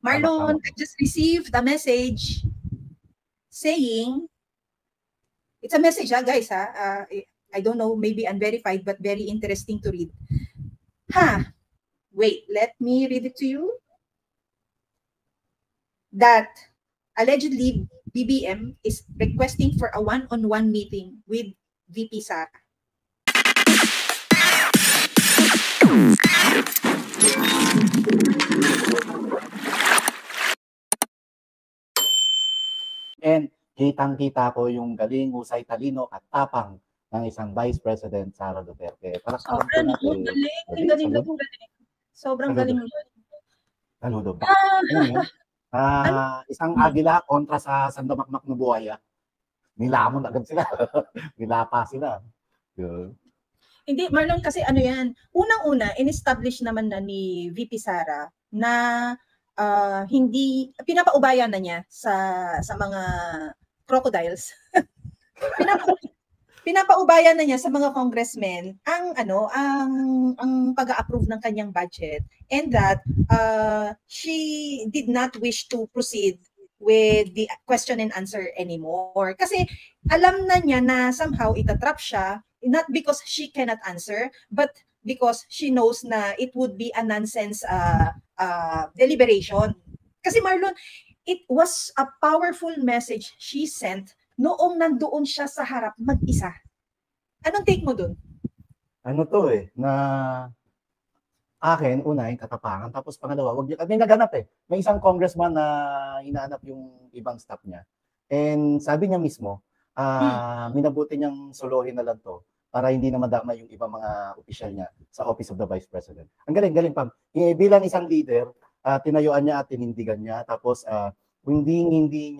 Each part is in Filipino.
Marlon, I just received a message saying, it's a message, guys, I don't know, maybe unverified, but very interesting to read. Wait, let me read it to you. That allegedly BBM is requesting for a one-on-one meeting with VP Sara. And kitang-kita ko yung galing, husay, talino at tapang ng isang Vice President Sara Duterte. Para sa galing. Sobrang galing. Saludo ba? Isang agila kontra sa sandamakmak na buhaya. Nilamon agad sila. Nilapa sila. Yeah. Hindi, Marlon, kasi ano yan, unang-una, in-establish naman na ni VP Sara na hindi, pinapaubaya na niya sa mga crocodiles. Pinapaubaya na niya sa mga congressmen ang pag-a-approve ng kanyang budget, and that she did not wish to proceed with the question and answer anymore. Kasi alam na niya na somehow itatrap siya, not because she cannot answer, but because she knows na it would be a nonsense deliberation. Kasi Marlon, it was a powerful message she sent noong nandoon siya sa harap mag-isa. Anong take mo dun? Ano to na akin, una, yung katapangan, tapos pangalawa, may naganap may isang congressman na hinahanap yung ibang staff niya. And sabi niya mismo, minabuti niyang solohin na lang to para hindi na madama yung ibang mga opisyal niya sa Office of the Vice President. Ang galing, Pam. Bilang isang leader, tinayuan niya at tinindigan niya, tapos hindi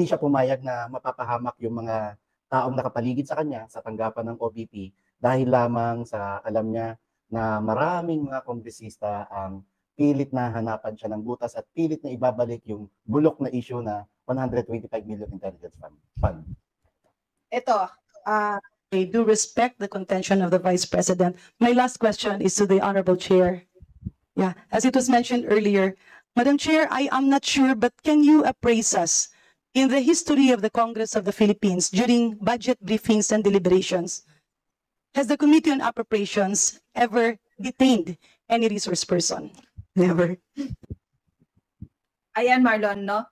siya pumayag na mapapahamak yung mga taong nakapaligid sa kanya sa tanggapan ng OVP dahil lamang sa alam niya na maraming mga kongresista ang pilit na hanapan siya ng butas at pilit na ibabalik yung bulok na issue na 125 million intelligence fund. Ito, I do respect the contention of the Vice President. My last question is to the Honorable Chair. Yeah, as it was mentioned earlier, Madam Chair, I am not sure, but can you appraise us in the history of the Congress of the Philippines during budget briefings and deliberations? Has the Committee on Appropriations ever detained any resource person? Never. Ayan, Marlon, no?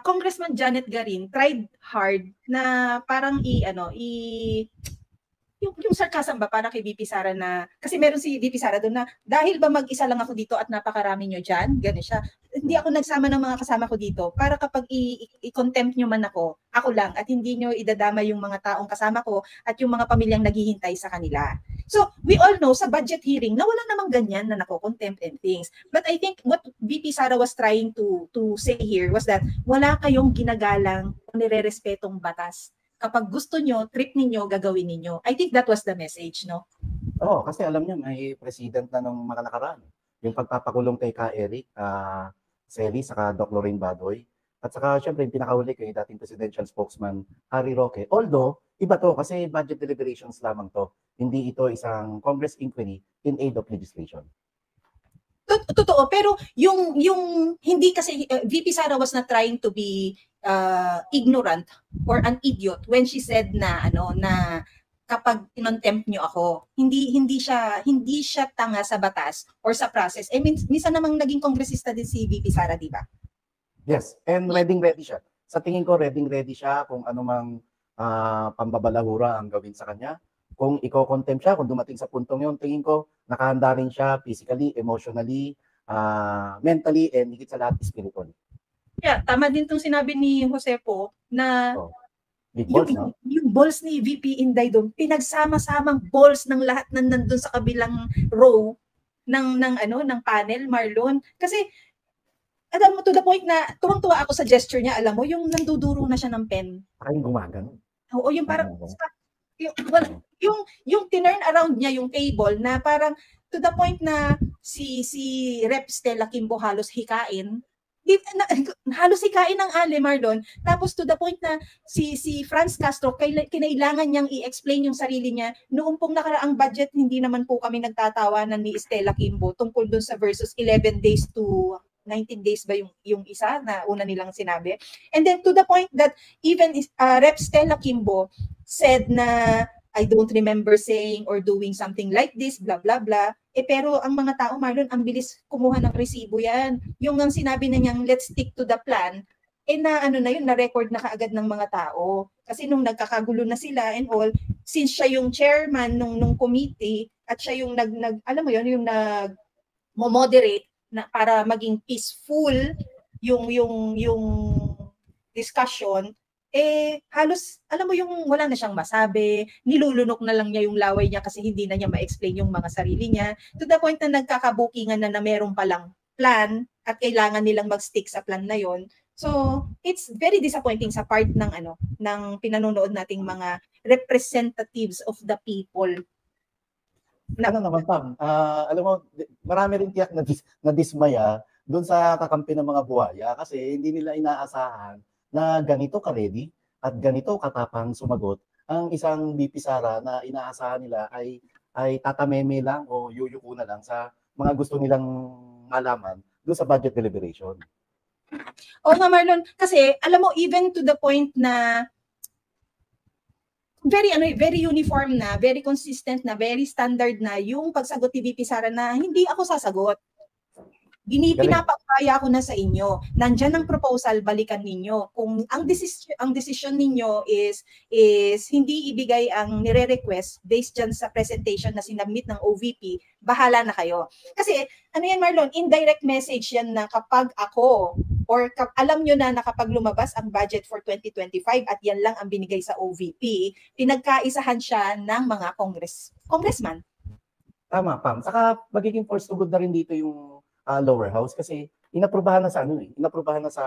Congressman Janet Garin tried hard na parang yung sarcasm ba para kay VP Sara na, kasi meron si VP Sara doon na dahil ba mag-isa lang ako dito at napakarami nyo dyan, gano'n siya. Hindi ako nagsama ng mga kasama ko dito para kapag i-contempt nyo man ako lang at hindi nyo idadama yung mga taong kasama ko at yung mga pamilyang naghihintay sa kanila. So, we all know sa budget hearing na wala namang ganyan na nako-contempt and things. But I think what VP Sara was trying to say here was that wala kayong ginagalang o nire-respetong batas. Kapag gusto nyo, trip ninyo, gagawin ninyo. I think that was the message, no? Oo, kasi alam niya may president na nung mga nakaraan. Yung pagpapakulong kay Ka Eric, Selly, saka Doc Lorraine Badoy. At saka syempre yung pinakahuli kay dating presidential spokesman Harry Roque. Although, iba to kasi budget deliberations lamang to. Hindi ito isang Congress inquiry in aid of legislation. Totoo, pero yung hindi kasi VP Sara was not trying to be ignorant or an idiot when she said na na kapag kinontempt nyo ako, hindi siya tanga sa batas or sa process. I mean, minsan namang naging kongresista din si VP Sara, di ba? Yes, and ready siya. Sa tingin ko, ready siya kung anumang pambabalahura ang gawin sa kanya. Kung i-contempt siya, kung dumating sa puntong yun, tingin ko, nakahanda rin siya physically, emotionally, mentally, and higit sa lahat, spiritually. Yeah, tama din itong sinabi ni Josepo na yung balls ni VP Inday doon, pinagsama-samang balls ng lahat ng nandun sa kabilang row ng panel, Marlon. Kasi alam mo, to the point na tuwang-tuwa ako sa gesture niya, alam mo, yung nanduduro na siya ng pen. Parang gumagano. Oo, yung parang yung tinurn around niya yung table na parang to the point na si Rep Stella Kimbo halos hikain halos sikain ng Ale, Marlon. Tapos to the point na si Franz Castro, kinailangan niyang i-explain yung sarili niya. Noong pong nakaraang budget, hindi naman po kami nagtatawanan ni Stella Kimbo tungkol dun sa versus 11 days to 19 days ba yung isa na una nilang sinabi. And then to the point that even Rep. Stella Kimbo said na I don't remember saying or doing something like this, blah, blah, blah. Pero ang mga tao, Marlon, ang bilis kumuha ng resibo yan. Yung ang sinabi na niyang, let's stick to the plan, na ano na yun, na-record na kaagad ng mga tao. Kasi nung nagkakagulo na sila and all, since siya yung chairman nung committee, at siya yung alam mo yun, yung nag-moderate na para maging peaceful yung discussion, halos, alam mo yung wala na siyang masabi, nilulunok na lang niya yung laway niya kasi hindi na niya ma-explain yung mga sarili niya, to the point na nagkakabukingan na meron palang plan at kailangan nilang mag-stick sa plan na yon. So, it's very disappointing sa part ng pinanonood nating mga representatives of the people. Ano naman, Pam, alam mo, marami rin tiyak na dismaya doon sa kakampi ng mga buhaya kasi hindi nila inaasahan na ganito ka-ready at ganito katapang sumagot ang isang VP Sara na inaasahan nila ay tatameme lang o yuyuko na lang sa mga gusto nilang malaman doon sa budget deliberation. Oo nga, Marlon, kasi alam mo, even to the point na very uniform na, very consistent na, very standard na yung pagsagot ni VP Sara na hindi ako sasagot. Pinapakaya ko na sa inyo. Nandyan ang proposal, balikan ninyo. Kung ang decision ninyo is hindi ibigay ang nire-request based dyan sa presentation na sinabmit ng OVP, bahala na kayo. Kasi, ano yan, Marlon, indirect message yan na kapag ako, or alam nyo na kapag lumabas ang budget for 2025 at yan lang ang binigay sa OVP, pinagkaisahan siya ng mga congressman. Tama, Pam. Saka magiging force to good na rin dito yung lower house kasi inaprubahan na sa inaprubahan na sa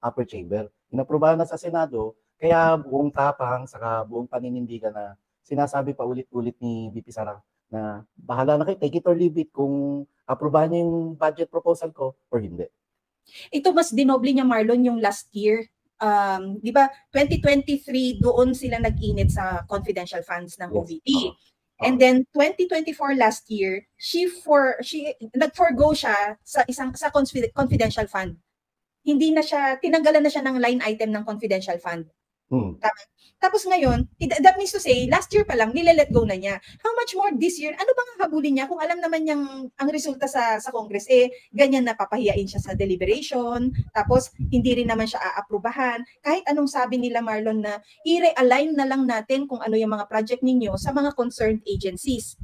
upper chamber, inaprubahan na sa Senado, kaya buong tapang saka buong paninindigan na sinasabi pa ulit-ulit ni VP Sara na bahala na kayo, take it or leave it kung aprubahan niya yung budget proposal ko or hindi. Ito mas dinoble niya, Marlon, yung last year. Di ba 2023 doon sila nag-init sa confidential funds ng OVP. And then 2024 last year, nag-forgo siya sa confidential fund. Hindi na siya, tinanggalan na siya ng line item ng confidential fund. Tapos ngayon, that means to say, last year pa lang, nile-let go na niya. How much more this year? Ano bang habulin niya kung alam naman niyang ang resulta sa Congress, ganyan na papahiyain siya sa deliberation, tapos hindi rin naman siya aaprubahan. Kahit anong sabi nila, Marlon, na i-realign na lang natin kung ano yung mga project ninyo sa mga concerned agencies.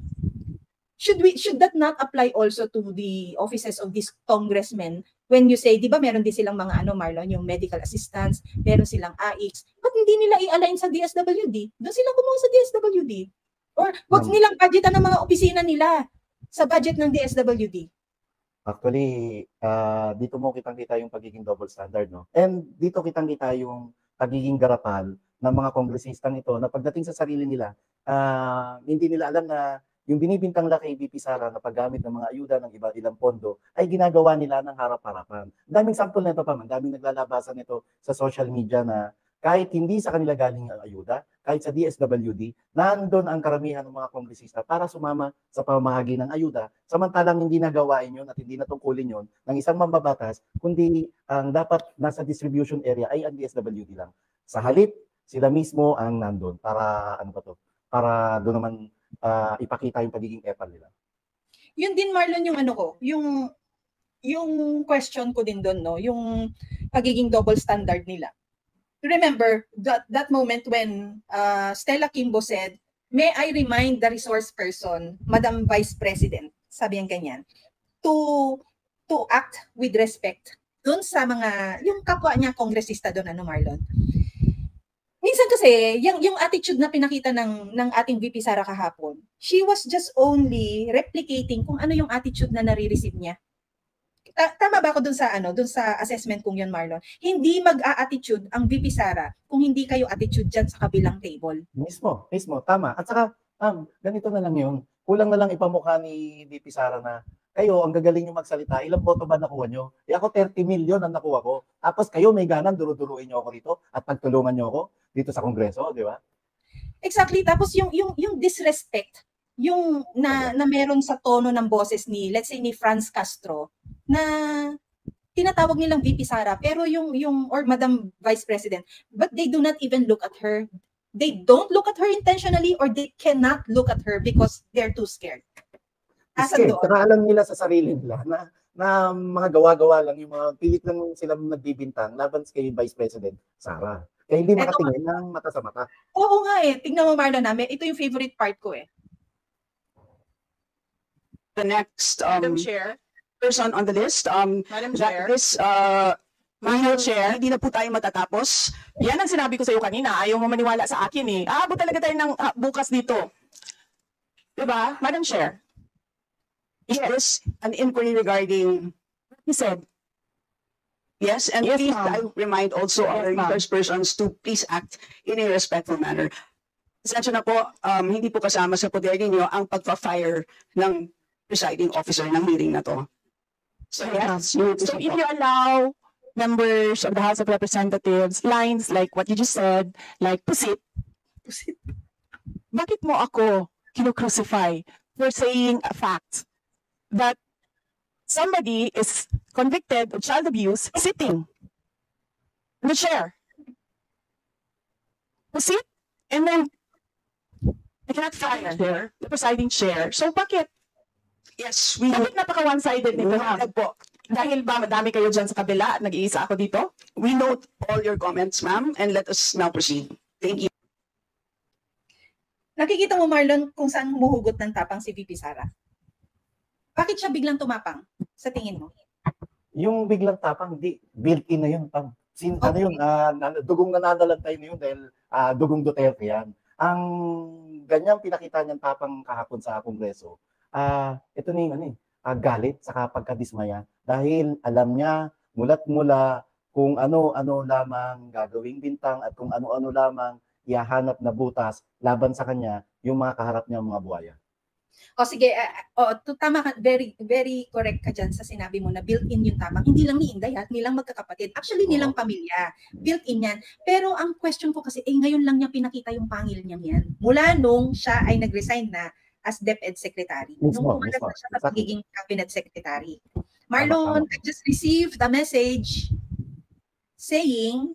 Should that not apply also to the offices of these congressmen? When you say, di ba meron din silang mga Marlon, yung medical assistants, meron silang AIX, ba't hindi nila i-align sa DSWD? Doon sila kumuha sa DSWD. Or wag nilang budgetan ng mga opisina nila sa budget ng DSWD. Actually, dito mo kitang-kita yung pagiging double standard, no? And dito kitang-kita yung pagiging garapal ng mga kongresistang ito na pagdating sa sarili nila, hindi nila alam na yung binibintang laki VP Sara na paggamit ng mga ayuda ng ilang pondo ay ginagawa nila ng harap-harapan. Daming sample nito pa man, daming naglalabasan nito sa social media na kahit hindi sa kanila galing ang ayuda, kahit sa DSWD, nandun ang karamihan ng mga kongresista para sumama sa pamahagi ng ayuda, samantalang hindi nagawain yun at hindi natungkulin yun ng isang mambabatas, kundi ang dapat nasa distribution area ay ang DSWD lang. Sa halip, sila mismo ang nandun para para doon naman ipakita yung pagiging epal nila. Yun din, Marlon, yung question ko din doon, no? Yung pagiging double standard nila. Remember that moment when Stella Kimbo said, "May I remind the resource person, Madam Vice President," sabi ang ganyan, to act with respect doon sa mga, yung kapwa niya kongresista doon, Marlon. Minsan kasi, yung attitude na pinakita ng ating VP Sara kahapon, she was just only replicating kung ano yung attitude na nare-receive niya. Tama ba ako dun sa assessment kong yun, Marlon? Hindi mag-a-attitude ang VP Sara kung hindi kayo attitude dyan sa kabilang table. Mismo, tama. At saka, ganito na lang yun. Kulang na lang ipamukha ni VP Sara na kayo, ang gagaling nyo magsalita, ilang boto ba nakuha nyo? Eh ako 30 million ang nakuha ko. Tapos kayo may ganang duro-duruin nyo ako dito at pagtulungan nyo ako dito sa Kongreso, di ba? Exactly. Tapos yung disrespect, yung na meron sa tono ng boses ni, let's say, ni Franz Castro, na tinatawag nilang VP Sara, pero yung or Madam Vice President, but they do not even look at her. They don't look at her intentionally, or they cannot look at her because they're too scared. Asa Kasi doon? saka alam nila sa sarili nila na mga gawa-gawa lang, yung mga pilit lang sila nagbibintang laban kay Vice President Sara. Kaya hindi makatingin ng mata sa mata. Oo nga eh. Tingnan mo, Marlon, namin. Ito yung favorite part ko eh. The next Madam Chair, person on the list, Madam that Chair, this Madam Chair, hindi na po tayo matatapos. yan ang sinabi ko sa iyo kanina. Ayaw mo maniwala sa akin eh. Aabot talaga tayo ng bukas dito. Diba, Madam Chair? Yes, an inquiry regarding what he said. Yes, and Yes, please, ma'am. I remind also Yes, our ma'am. resource persons to please act in a respectful manner. Pasensya na po, hindi po kasama sa poder ninyo ang pagpa-fire ng presiding officer ng hearing na to. So yes, So if you allow members of the House of Representatives lines like what you just said, like pusit, bakit mo ako kinu-crucify for saying a fact that somebody is convicted of child abuse sitting in the chair? Pusit, and then I cannot fire the presiding chair. So bakit? yes, we Bakit napaka one-sided nito, ma'am? noted po. Dahil ba madami kayo dyan sa kabila at nag-iisa ako dito? We note all your comments, ma'am, and let us now proceed. Thank you. Nakikita mo, Marlon, kung saan humuhugot ng tapang si VP Sara? Bakit siya biglang tumapang sa tingin mo? Yung biglang tapang, di, built-in na yun, pang. Ano yun, dugong nananalantay na yun dahil dugong Duterte yan. Ang ganyang pinakita niyang tapang kahapon sa Kongreso, ito na yung galit sa pagkadismaya dahil alam niya mulat mula kung ano-ano lamang gagawing bintang at kung ano-ano lamang ihahanap na butas laban sa kanya yung mga kaharap niyang mga buhaya. O sige, tama ka, very very correct ka dyan sa sinabi mo na built-in yung tapang. Hindi lang ni Inday, hindi lang magkakapatid. Actually, nilang pamilya. Built-in yan. Pero ang question ko kasi, ngayon lang niya pinakita yung pangil niya yan. Mula nung siya ay nag-resign na as DepEd Secretary. Nung pumalag na siya sa pagiging Cabinet Secretary. Marlon, I just received a message saying,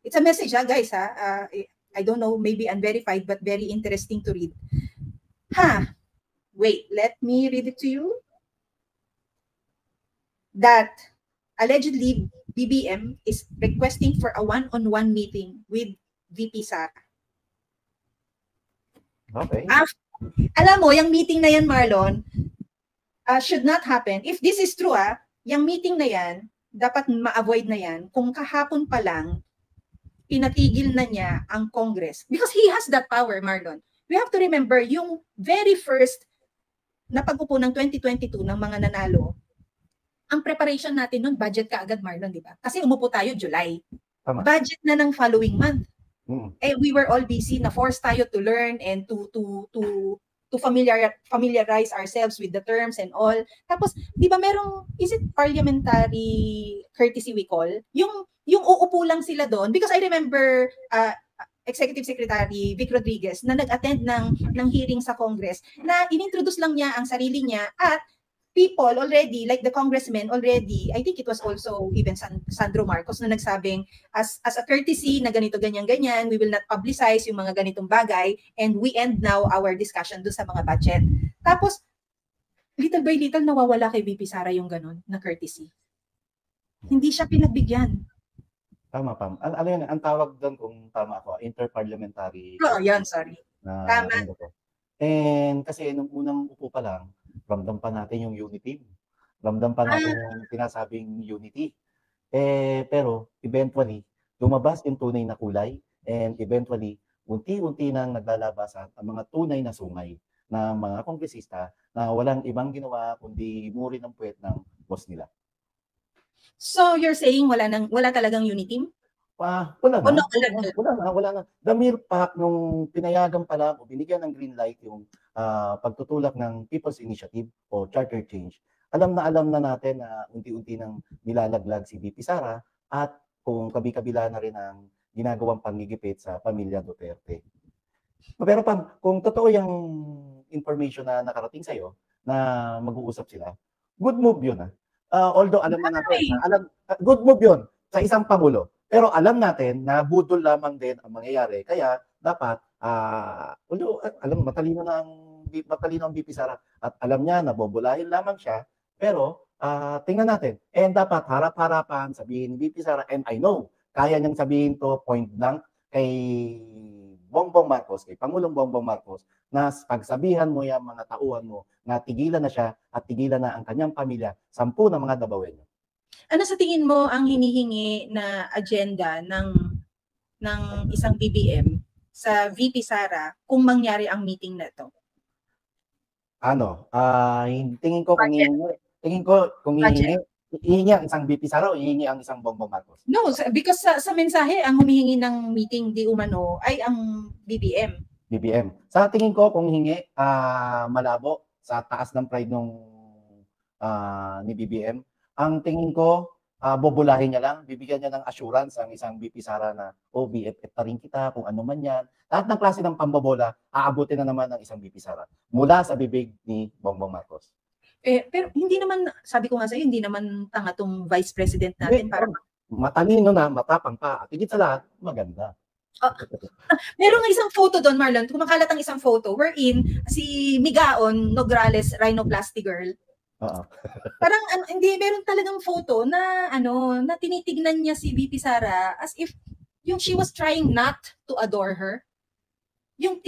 it's a message guys I don't know, maybe unverified but very interesting to read. Wait, let me read it to you. That allegedly BBM is requesting for a one-on-one meeting with VP Sara. Okay. Alam mo, yung meeting na yan, Marlon, should not happen. If this is true, yung meeting na yan, dapat ma-avoid na yan kung kahapon pa lang pinatigil na niya ang Congress. Because he has that power, Marlon. We have to remember, yung very first na pag-upo ng 2022 ng mga nanalo, ang preparation natin nun, budget ka agad, Marlon, di ba? Kasi umupo tayo July. Tama. Budget na ng following month. We were all busy, na-force tayo to learn and to familiarize ourselves with the terms and all. Tapos, di ba merong, is it parliamentary courtesy we call? Yung uupo lang sila doon. Because I remember, Executive Secretary Vic Rodriguez na nag-attend ng hearing sa Congress na inintroduce lang niya ang sarili niya at people already, like the congressmen already, I think it was also even Sandro Marcos na nagsabing as a courtesy na ganito, ganyan, we will not publicize yung mga ganitong bagay and we end now our discussion doon sa mga budget. Tapos, little by little nawawala kay VP Sara yung ganon na courtesy. Hindi siya pinagbigyan. Tama, Pam. Ano yun, ang tawag doon kung tama ako, interparliamentary. Yan, sorry. Tama. And kasi nung unang upo pa lang, ramdam pa natin yung unity. Ramdam pa natin yung pinasabing unity. Pero eventually, lumabas yung tunay na kulay and eventually, unti-unti nang naglalabasan ang mga tunay na sungay ng mga kongresista na walang ibang ginawa kundi muri ng puwet ng boss nila. So you're saying wala talagang unity? Wala O na. wala na? Wala na. The mere fact nung pinayagan pa lang o binigyan ng green light yung pagtutulak ng People's Initiative o Charter Change, alam na natin na unti-unti nang nilalaglag si VP Sara at kung kabi-kabila na rin ang ginagawang panggigipit sa pamilya Duterte. Pero kung totoo yung information na nakarating sa'yo na mag-uusap sila, good move yun. Although alam na natin, good move yun sa isang Pangulo. Pero alam natin na budol lamang din ang mangyayari. Kaya dapat, matalino ang VP Sara at alam niya na bobolahin lamang siya. Pero tingnan natin. And dapat harap-harapan sabihin ni VP Sara, and I know, kaya niyang sabihin to point blank kay Bongbong Marcos, kay Pangulong Bongbong Marcos, na pagsabihan mo yung mga tauhan mo na tigilan na siya at tigilan na ang kanyang pamilya, 10 na mga Dabawenyo. Ano sa tingin mo ang hinihingi na agenda ng isang BBM sa VP Sara kung mangyari ang meeting na ito? Tingin ko kung hihingi ang isang VP Sara o hihingi ang isang Bongbong Marcos. No, because sa mensahe ang humihingi ng meeting di umano ay ang BBM. Sa tingin ko kung hingi malabo sa taas ng pride ni BBM, ang tingin ko bobolahin niya lang, bibigyan niya ng assurance ang isang VP Sara na BFF pa rin kita kung ano man yan. Lahat ng klase ng pambobola aabutin na naman ng isang VP Sara mula sa bibig ni Bongbong Marcos. Pero hindi naman, sabi ko nga sa'yo, hindi naman tanga tong Vice President natin. Matalino na, matapang pa, at higit sa lahat, maganda. Merong isang photo doon, Marlon, kumakalat ang isang photo wherein si Migaon Nograles, rhinoplasty girl. Parang hindi, meron talagang photo na na tinitignan niya si VP Sara as if she was trying not to adore her. Yung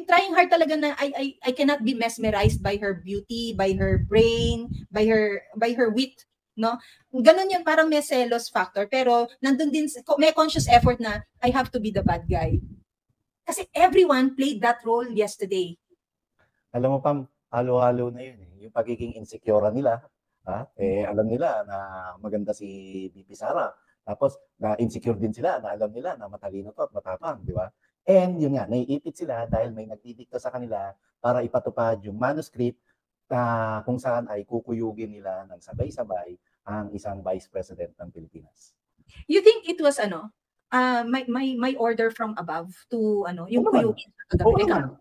trying hard talaga na I cannot be mesmerized by her beauty, by her brain, by her wit, no? Ganun yun, parang may selos factor, pero nandun din may conscious effort na I have to be the bad guy. Kasi everyone played that role yesterday. Alam mo, Pam, halo-halo na yun. Yung pagiging insecure nila, alam nila na maganda si VP Sara. Tapos, na-insecure din sila na alam nila na matalino to at matapang, di ba? And yun nga, naiipit sila dahil may nagdidikta sa kanila para ipatupad yung manuscript kung saan ay kukuyugin nila ng sabay-sabay ang isang Vice President ng Pilipinas. You think it was may order from above to yung kuyugin?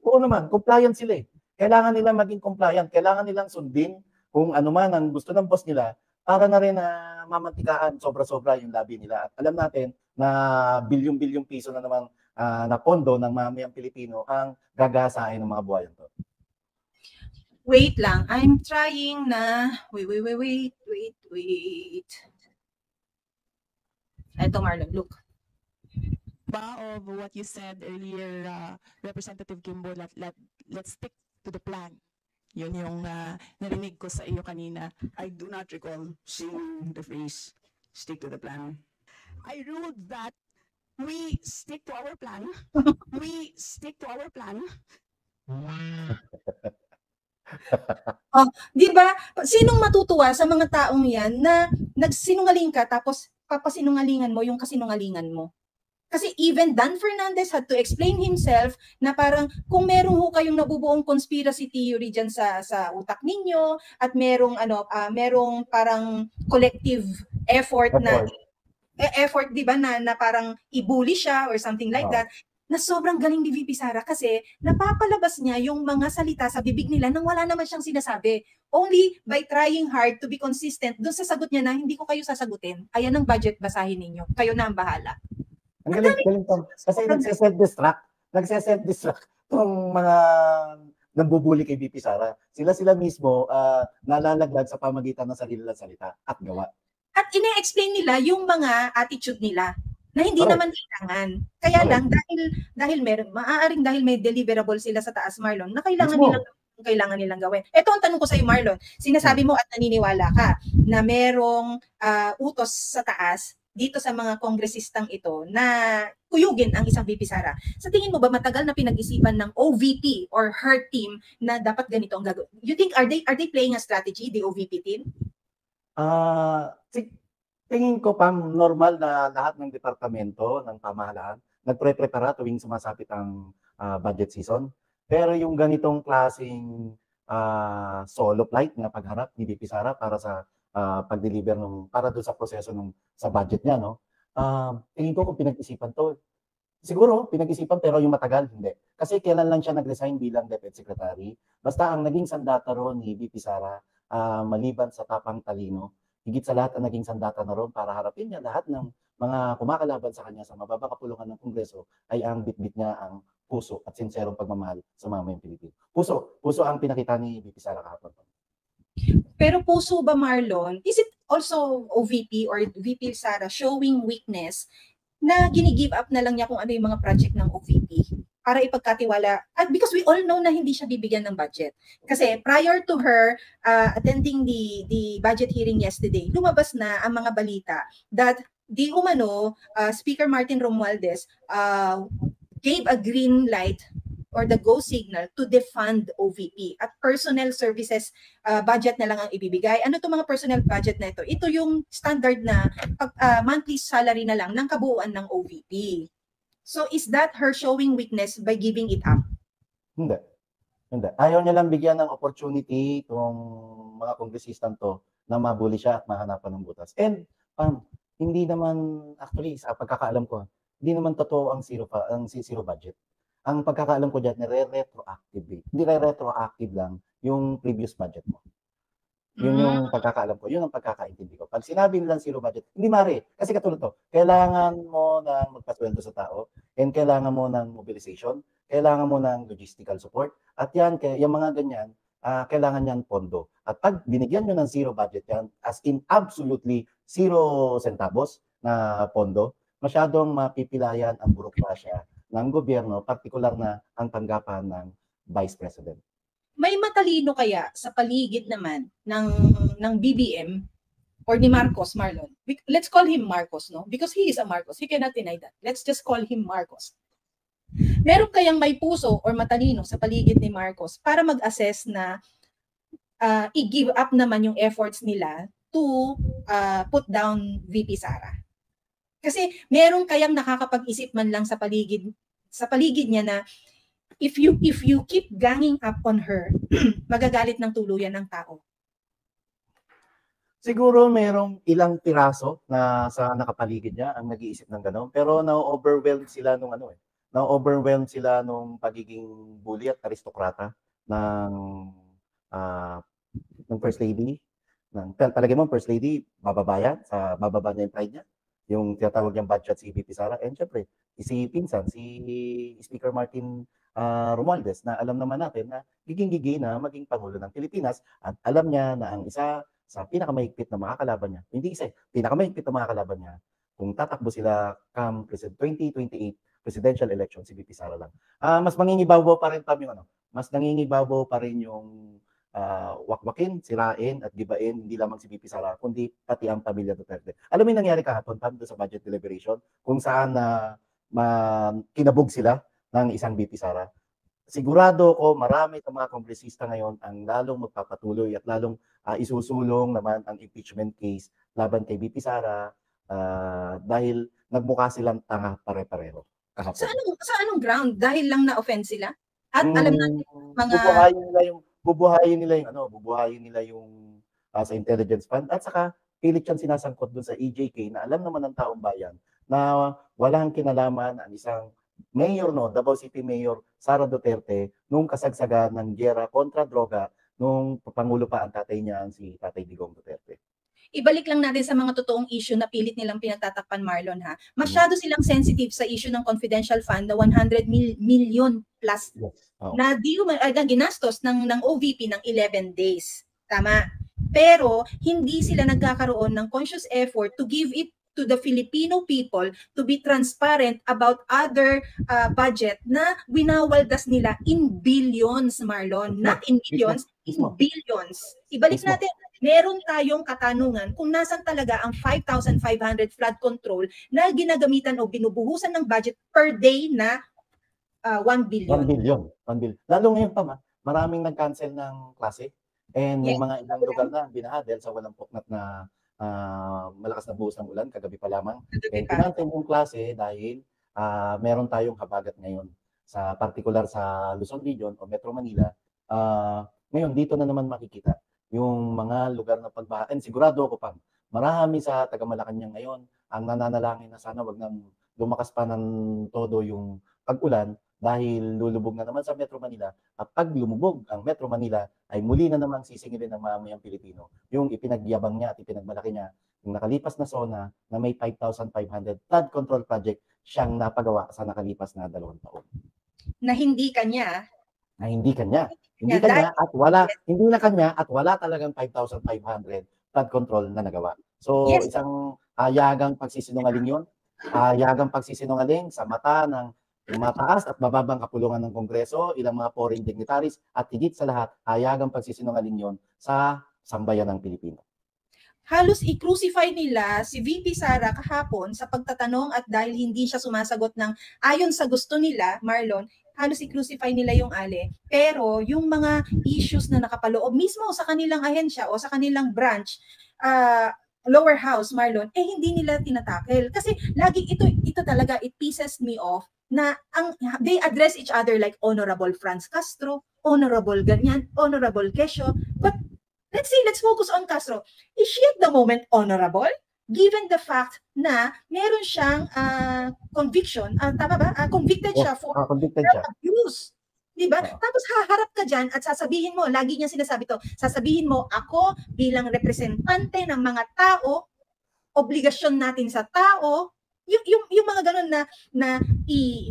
Oo naman, compliant sila eh. Kailangan nila maging compliant, kailangan nilang sundin kung ano man ang gusto ng boss nila para na rin mamantikaan sobra-sobra yung labi nila. At alam natin na bilyong-bilyong piso na naman na pondo ng mamayang Pilipino ang gagasahin ng mga buhayan to. Wait lang, I'm trying na... Wait. Ito, Marlon, look. Of what you said earlier, Representative Kimbo, let's stick to the plan. Yun yung narinig ko sa iyo kanina. I do not recall seeing the phrase, stick to the plan. I ruled that we stick to our plan. We stick to our plan. Di ba? Sinong matutuwa sa mga taong yan na nagsinungaling ka tapos papasinungalingan mo yung kasinungalingan mo? Kasi even Dan Fernandez had to explain himself na parang kung meron ho kayong nabubuong conspiracy theory dyan sa utak ninyo at merong parang collective effort di ba na parang i-bully siya or something like that, na sobrang galing ni VP Sara kasi napapalabas niya yung mga salita sa bibig nila nang wala naman siyang sinasabi. Only by trying hard to be consistent doon sa sagot niya na hindi ko kayo sasagutin. Ayan ang budget, basahin ninyo. Kayo na ang bahala. Ang galing to. Kasi nagse-self-destruct itong mga nambubuli kay VP Sara. Sila mismo nalalaglag sa pamagitan ng sarili ng salita at gawa. At ine-explain nila yung mga attitude nila na hindi naman kailangan. Kaya lang dahil maaaring dahil may deliverable sila sa taas, Marlon, na kailangan nilang gawin. Ito ang tanong ko sa iyo, Marlon. Sinasabi mo at naniniwala ka na merong utos sa taas dito sa mga kongresistang ito na kuyugin ang isang VP Sara. Sa tingin mo ba matagal na pinag-isipan ng OVP or her team na dapat ganito ang gagawin? You think are they playing a strategy, the OVP team? Tingin ko pang normal na lahat ng departamento ng pamahalaan nagpre-prepara tuwing sumasapit ang budget season. Pero yung ganitong klaseng solo flight na pagharap ni VP Sara para sa pag-deliver para doon sa proseso sa budget niya, no? Tingin ko kung pinag-isipan to, siguro pinag-isipan pero yung matagal hindi. Kasi kailan lang siya nag-resign bilang Deputy Secretary. Basta ang naging sandata ron ni VP Sara, maliban sa tapang talino, higit sa lahat ang naging sandata na ron para harapin niya lahat ng mga kumakalaban sa kanya sa mababang kapulungan ng Kongreso ay ang bitbit niya ang puso at sinserong pagmamahal sa mamayang Pilipino. Puso ang pinakita ni VP Sara kahapon. Pero puso ba, Marlon, is it also OVP or VP Sara showing weakness na gini-give up na lang niya kung ano yung mga project ng OVP para ipagkatiwala? At because we all know na hindi siya bibigyan ng budget. Kasi prior to her attending the budget hearing yesterday, lumabas na ang mga balita that di umano Speaker Martin Romualdez gave a green light or the go signal to defund OVP at personnel services budget na lang ang ibibigay. Ano to mga personnel budget na ito? Ito yung standard na monthly salary na lang ng kabuuan ng OVP. So is that her showing weakness by giving it up? Hindi. Ayaw niya lang bigyan ng opportunity itong mga kongresistan to na mabuli siya at mahanapan ng butas. And hindi naman, actually, sa pagkakaalam ko, hindi naman totoo ang zero budget. Ang pagkakaalam ko dyan, nire-retroactive. Hindi retroactive lang yung previous budget mo. Yun yung pagkakaalam ko. Yun ang pagkakaintindi ko. Pag sinabi nilang zero budget, hindi mari. Kasi katulad to, kailangan mo ng magpasweldo sa tao and kailangan mo ng mobilization, kailangan mo ng logistical support. At yan, yung mga ganyan, kailangan yan pondo. At pag binigyan nyo ng zero budget yan, as in absolutely 0 centavos na pondo, masyadong mapipilayan ang burokrasya ng gobyerno, partikular na ang tanggapan ng Vice President. May matalino kaya sa paligid naman ng BBM or ni Marcos, Marlon? Let's call him Marcos, no? Because he is a Marcos. He cannot deny that. Let's just call him Marcos. Meron kayang may puso or matalino sa paligid ni Marcos para mag-assess na i-give up naman yung efforts nila to put down VP Sara? Kasi meron kayang nakakapag-isip man lang sa paligid niya na if you keep ganging up on her, magagalit ng tuluyan ng tao. Siguro merong ilang piraso na sa nakapaligid niya ang nag-iisip ng gano'n, pero na-overwhelm sila nung pagiging bully at aristokrata ng First Lady. Palagay mo, First Lady, bababa niya yung pride niya. Yung tinatawag niyang budget si VP Sara. And syempre, si pinsan, si Speaker Martin Romualdez, na alam naman natin na giging-gigi na maging Pangulo ng Pilipinas at alam niya na ang isa sa pinakamahigpit na makakalaban niya, hindi isa, pinakamahigpit na makakalaban niya, kung tatakbo sila come 2028 presidential election, si VP Sara lang. Mas mangingibabaw pa rin yung wakwakin, sirain at gibain hindi lamang si VP Sara kundi pati ang pamilya Duterte. Alam mo yung nangyari kahapon doon sa budget deliberation kung saan kinabog sila ng isang VP Sara. Sigurado ko marami ng mga kongresista ngayon ang lalong magpapatuloy at lalong isusulong naman ang impeachment case laban kay VP Sara dahil nagmukha silang tanga pare-pareho kahapon. Sa anong ground? Dahil lang na-offend sila? At alam natin mga bubuhayin nila yung sa intelligence fund at saka pilit siyang sinasangkot doon sa EJK na alam naman ng taong bayan na walang kinalaman ang isang mayor, Davao City Mayor Sara Duterte nung kasagsagan ng giyera kontra droga nung pangulo pa ang tatay niya, si Tatay Digong Duterte. Ibalik lang natin sa mga totoong issue na pilit nilang pinagtatakpan, Marlon, ha? Masyado silang sensitive sa issue ng confidential fund na 100 million plus na ginastos ng OVP ng 11 days. Tama. Pero hindi sila nagkakaroon ng conscious effort to give it to the Filipino people to be transparent about other budget na winawaldas nila in billions, Marlon. Not in millions, in billions. Ibalik natin, meron tayong katanungan kung nasan talaga ang 5,500 flood control na ginagamitan o binubuhusan ng budget per day na 1 billion. 1 billion. Lalo ngayon pa, maraming nag-cancel ng klase and may mga ibang lugar na binaha dahil sa walang puknat na malakas na buhos ng ulan, kagabi pa lamang. Kagabi And pa. kinancel yung klase dahil meron tayong habagat ngayon sa particular sa Luzon Region o Metro Manila. Ngayon, dito na naman makikita yung mga lugar na pagbaha. And sigurado ako pa, marami sa taga Malacanang ngayon ang nananalangin na sana wag nang lumakas pa ng todo yung pag-ulan dahil lulubog na naman sa Metro Manila. At pag lumubog ang Metro Manila, ay muli na namang sisingilin ng mamamayang Pilipino yung ipinagyabang niya at ipinagmalaki niya yung nakalipas na SONA na may 5,500 flood control project siyang napagawa sa nakalipas na 2 taon. Na hindi kanya. Na hindi kanya. Hindi Yeah, kanya at wala, hindi na kanya at wala talagang 5,500 flood control na nagawa. So, Yes. isang yagang pagsisinungaling yun. Yagang pagsisinungaling sa mata ng mataas at mababang kapulungan ng Kongreso, ilang mga foreign dignitaries, at higit sa lahat, yagang pagsisinungaling yon sa sambayan ng Pilipino. Halos i-crucify nila si VP Sara kahapon sa pagtatanong at dahil hindi siya sumasagot ng ayon sa gusto nila, Marlon, halos i-crucify nila yung Ale. Pero yung mga issues na nakapaloob mismo sa kanilang ahensya o sa kanilang branch, lower house, Marlon, hindi nila tinatakel. Kasi lagi ito talaga, it pisses me off na they address each other like Honorable Franz Castro, Honorable ganyan, Honorable Quezio. But let's focus on Castro. Is she at the moment honorable? Given the fact na meron siyang conviction, tama ba? Convicted siya for Convicted siya. abuse. Diba? Tapos haharap ka dyan at sasabihin mo, lagi niya sinasabi to, sasabihin mo, ako bilang representante ng mga tao, obligasyon natin sa tao, yung mga ganun na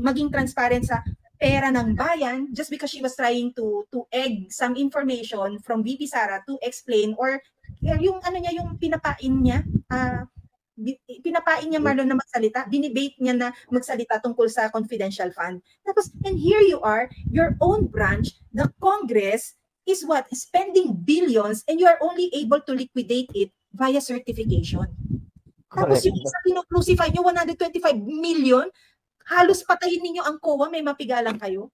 maging transparent sa pera ng bayan just because she was trying to egg some information from VP Sara to explain or yung yung pinapain niya Marlon na magsalita, binibait niya na magsalita tungkol sa confidential fund. Tapos, and here you are, your own branch, the Congress, is what? Spending billions and you are only able to liquidate it via certification. Tapos yung isa pinocrucify nyo, 125 million, halos patayin ninyo ang COA, may mapigalan kayo.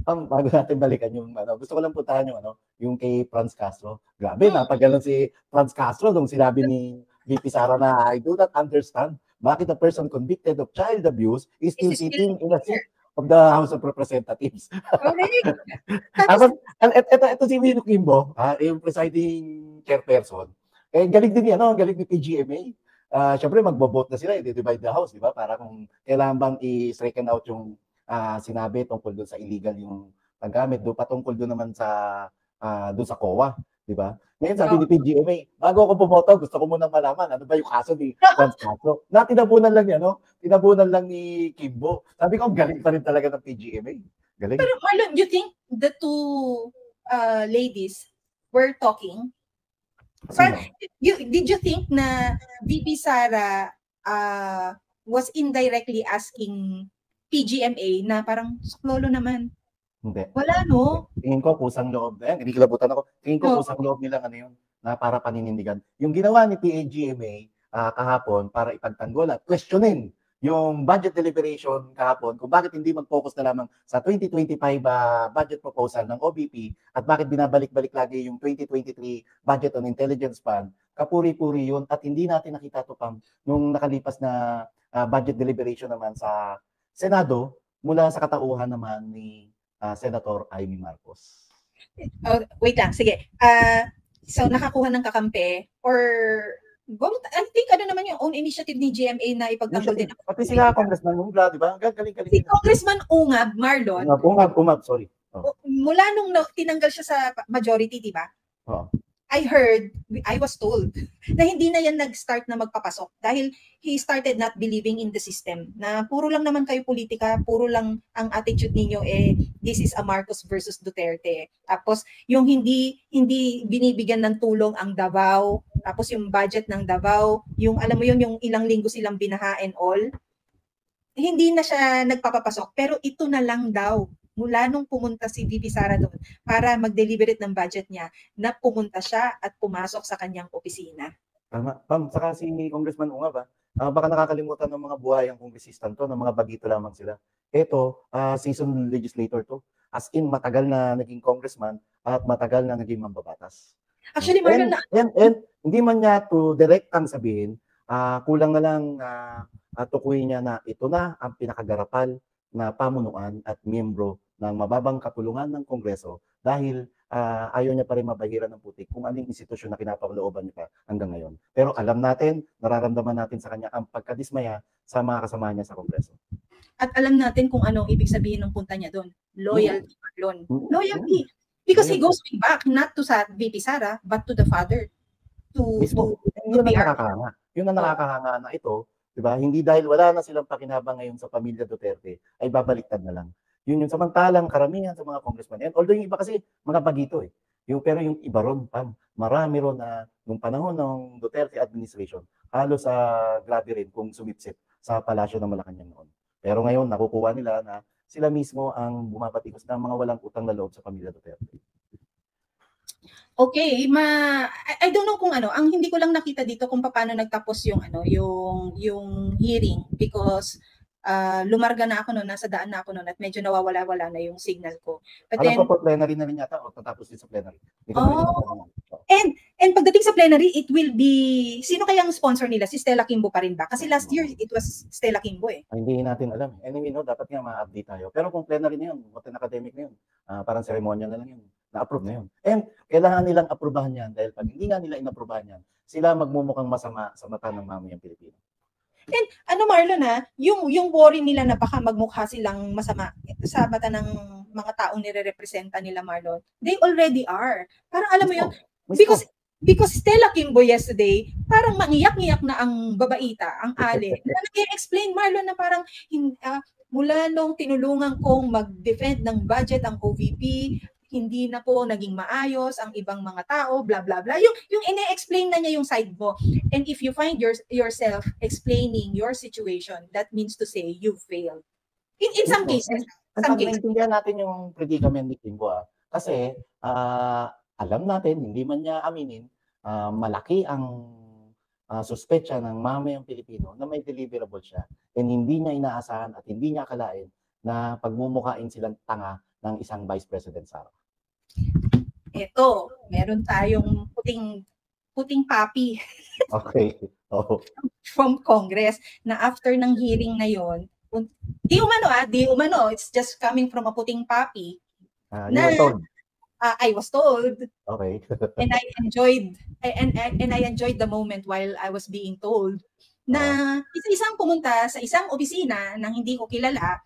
Bago natin balikan yung gusto ko lang puntahan yung kay Franz Castro. Grabe, napagalan si Franz Castro nung sinabi ni VP Sara na I do not understand bakit a person convicted of child abuse is still sitting in a seat of the House of Representatives. Okay. Tapos, ito si Wino Kimbo, yung presiding chairperson. Galing din yan, galing ni PGMA. Siyempre, magbo-vote na sila, i-divide the House, di ba? Para kung kailangan bang i-stricken out yung sinabi tungkol doon sa illegal yung paggamit, doon patungkol doon naman sa doon sa COA, di ba? Ngayon sabi ni PGMA, bago ako pumoto, gusto ko munang malaman ano ba yung kaso ni Franz Castro. Tinabunan lang niya, tinabunan lang ni Kimbo. Sabi ko, galing pa rin talaga ng PGMA. Galing. Pero Marlon, you think the two ladies were talking? Did you think na VP Sara was indirectly asking PGMA na parang suklolo naman? Hindi. Wala, no? Tingin ko kusang loob na yan. Hindi kilabutan ako. Tingin ko kusang loob nila yun na para paninindigan. Yung ginawa ni PAGMA kahapon para ipagtanggol at questionin yung budget deliberation kahapon kung bakit hindi mag-focus na lamang sa 2025 budget proposal ng OBP at bakit binabalik-balik lagi yung 2023 budget on intelligence fund, kapuri-puri yun at hindi natin nakita to Pam nung nakalipas na budget deliberation naman sa Senado mula sa katauhan naman ni Senator Amy Marcos. Wait lang, sige. So nakakuha ng kakampi or I think naman yung own initiative ni GMA na ipagtanggol din. Pati sila Congressman Ungab, di ba? Galing-galing. Si Congressman Ungab, Marlon. Ungab, sorry. Mula nung tinanggal siya sa majority, di ba? I was told na hindi na yan nag-start na magpapasok dahil he started not believing in the system. Na puro lang naman kayo politika, puro lang ang attitude ninyo this is a Marcos versus Duterte. Tapos yung hindi binibigyan ng tulong ang Davao, tapos yung budget ng Davao, yung alam mo yun, yung ilang linggo silang binaha and all. Hindi na siya nagpapapasok, pero ito na lang daw. Mula nung pumunta si VP Sara doon para mag-deliberate ng budget niya, na pumunta siya at pumasok sa kanyang opisina. Tama. Saka si Congressman Ungab, baka nakakalimutan ng mga buhayang kongresistan to, ng mga bagito lamang sila. Ito, seasoned legislator to. As in, matagal na naging congressman at matagal na naging mambabatas. Actually, Marlon, And hindi man niya to direktang sabihin, kulang na lang tukuyin niya na ito na ang pinakagarapal na pamunuan at miyembro ng mababang kapulungan ng Kongreso dahil ayaw niya pa rin mabahiran ng putik kung anong institusyon na kinapalooban niya pa hanggang ngayon. Pero alam natin, nararamdaman natin sa kanya ang pagkadismaya sa mga kasama niya sa Kongreso. at alam natin kung ano ibig sabihin ng punta niya doon. Loyalty, Marlon. Loyalty. Because he goes way back, not to sa VP Sara, but to the father. Mismo, yun ang nakakahanga. Yun ang nakakahanga na ito, di ba? Hindi dahil wala na silang pakinabang ngayon sa pamilya Duterte, ay babaliktad na lang. Yun yung samantalang karamihan sa mga congressman. And although yung iba kasi mga bagito eh. Pero yung iba ron, marami ron na nung panahon ng Duterte administration, halos grabe rin kung sumipsip sa palasyo ng Malacanang noon. Pero ngayon, nakukuha nila na sila mismo ang bumabatikos ng mga walang utang na loob sa pamilya Duterte. Okay, I don't know kung ano, ang hindi ko lang nakita dito kung paano nagtapos yung hearing because lumarga na ako noon, nasa daan na ako noon at medyo nawawala-wala na yung signal ko. But Alam then, ko po, plenary na rin yata o tatapos din sa plenary. And pagdating sa plenary, it will be, sino kayang sponsor nila? Si Stella Kimbo pa rin ba? Kasi last year, it was Stella Kimbo eh. Hindi natin alam. Anyway, dapat nga ma-update tayo. Pero kung plenary na yun, open academic na yun, parang seremonya na lang yun. Na-approve na yun. And kailangan nilang aprubahan yan dahil pag hindi nga nila inaprubahan yan, sila magmumukhang masama sa mata ng mamayang Pilipino. And Marlon yung worry nila na baka magmukha silang masama sa mata ng mga taong nire-representa nila, Marlon, they already are. Parang alam mo yun, because Stella Kimbo yesterday, parang mangiyak-ngiyak na ang babaita, ang ale. Na nag-explain, Marlon, na parang mula nung tinulungan kong mag-defend ng budget ang OVP, hindi na po naging maayos ang ibang mga tao, blah blah blah. Yung ine-explain na niya yung side mo. And if you find yourself explaining your situation, that means to say you failed. In some cases. Naintindihan natin yung predicament ni Kimbo. Kasi alam natin, hindi man niya aminin, malaki ang suspetsya ng mamayang Pilipino na may deliverable siya. And hindi niya inaasahan at hindi niya akalain na pagmumukhain silang tanga ng isang Vice President Sara. Ito, meron tayong puting papi. Okay. From Congress na after ng hearing na yon, di umano, it's just coming from a puting papi. You were told. I was told. Okay. And I enjoyed the moment while I was being told na isa-isang pumunta sa isang opisina nang hindi ko kilala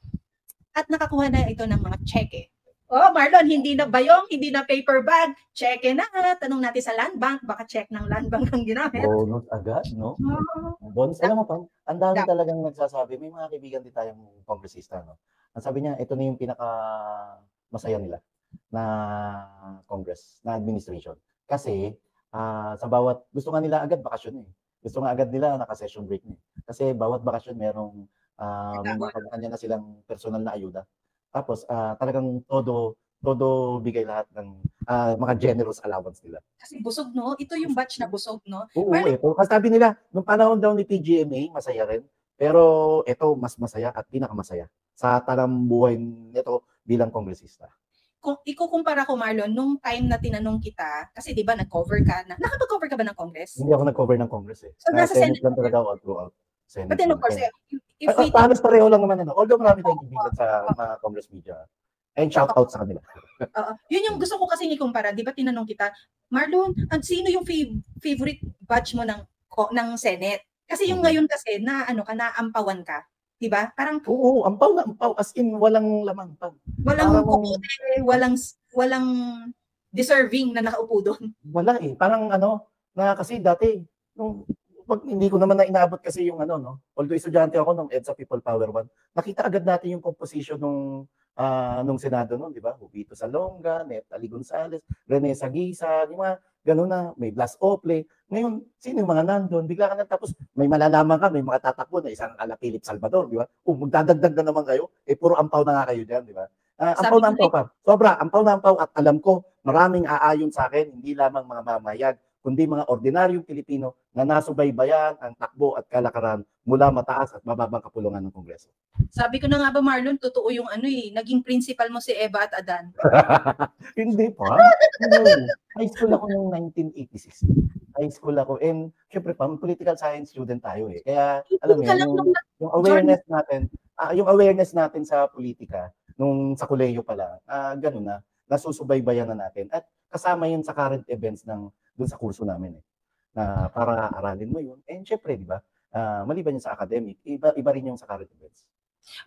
at nakakuha na ito ng mga cheque. Oh, Marlon, hindi na bayong, hindi na paper bag, cheque na. Tanong natin sa land bank, baka check ng land bank ang ginamit. Bonus agad, no? Bonus, alam mo pa, ang dami talagang nagsasabi, may mga kaibigan din tayong kongresista, no? Ang sabi niya, ito na yung pinaka masaya nila na Congress, na administration. Kasi sa bawat, gusto nga nila agad bakasyon eh. Gusto nga agad nila naka-session break eh. Kasi bawat bakasyon merong may mga kanya na silang personal na ayuda. Tapos talagang todo bigay lahat ng mga generous allowance nila. Kasi busog, no? Ito yung batch na busog, no? Oo, ito. Kasi sabi nila, nung panahon daw ni PGMA, masaya rin. Pero ito, mas masaya at pinakamasaya sa talang buhay nito bilang kongresista. Kung ikukumpara ko, Marlon, nung time na tinanong kita, kasi di ba nag-cover ka na, nakapag-cover ka ba ng Congress? Hindi ako nag-cover ng Congress eh. So, nasa Senate lang talaga ako throughout. But then of course, halos pareho lang naman. Although marami tayong kaibigan sa mga Congress media. And shout out sa kanila. Yun yung gusto ko kasi ikumpara. Di ba tinanong kita, Marlon, sino yung favorite batch mo ng Senate? Kasi yung ngayon kasi, naampawan ka. Diba? Parang oo, ampaw na ampaw. As in, walang lamang pa. Walang kukote, walang deserving na nakaupo doon. Wala eh. Parang na kasi dati, hindi ko naman na inaabot kasi yung although estudyante ako nung EDSA People Power 1, nakita agad natin yung composition nung Senado noon, di ba? Hubito Salonga, Netali Gonzales, Rene Saguisa, yung mga gano'n na, may Blas Ople. Ngayon, sino yung mga nandun? Bigla ka na tapos may malalaman ka, may mga tatakbo na isang ala Philip Salvador, di ba? Magdadagdag na naman kayo, puro ampaw na nga kayo dyan, di ba? Ampaw na ampaw pa. Sobra, ampaw na ampaw at alam ko, maraming aayon sa akin, hindi lamang mga mamayag, kundi mga ordinaryong Pilipino na nasubaybayan ang takbo at kalakaran mula mataas at mababang kapulungan ng Kongreso. Sabi ko na nga ba, Marlon, totoo yung naging principal mo si Eva at Adan. Hindi pa. High school ako noong 1986. High school ako. And syempre pa, political science student tayo eh. Kaya alam mo yung awareness natin sa politika nung sa kolehiyo pa lang, ganun na, nasusubaybayan na natin. At kasama yun sa current events dun sa kurso namin eh. Na para aralin mo yun. And syempre, di ba, maliban yun sa academic, iba rin yung sa current events.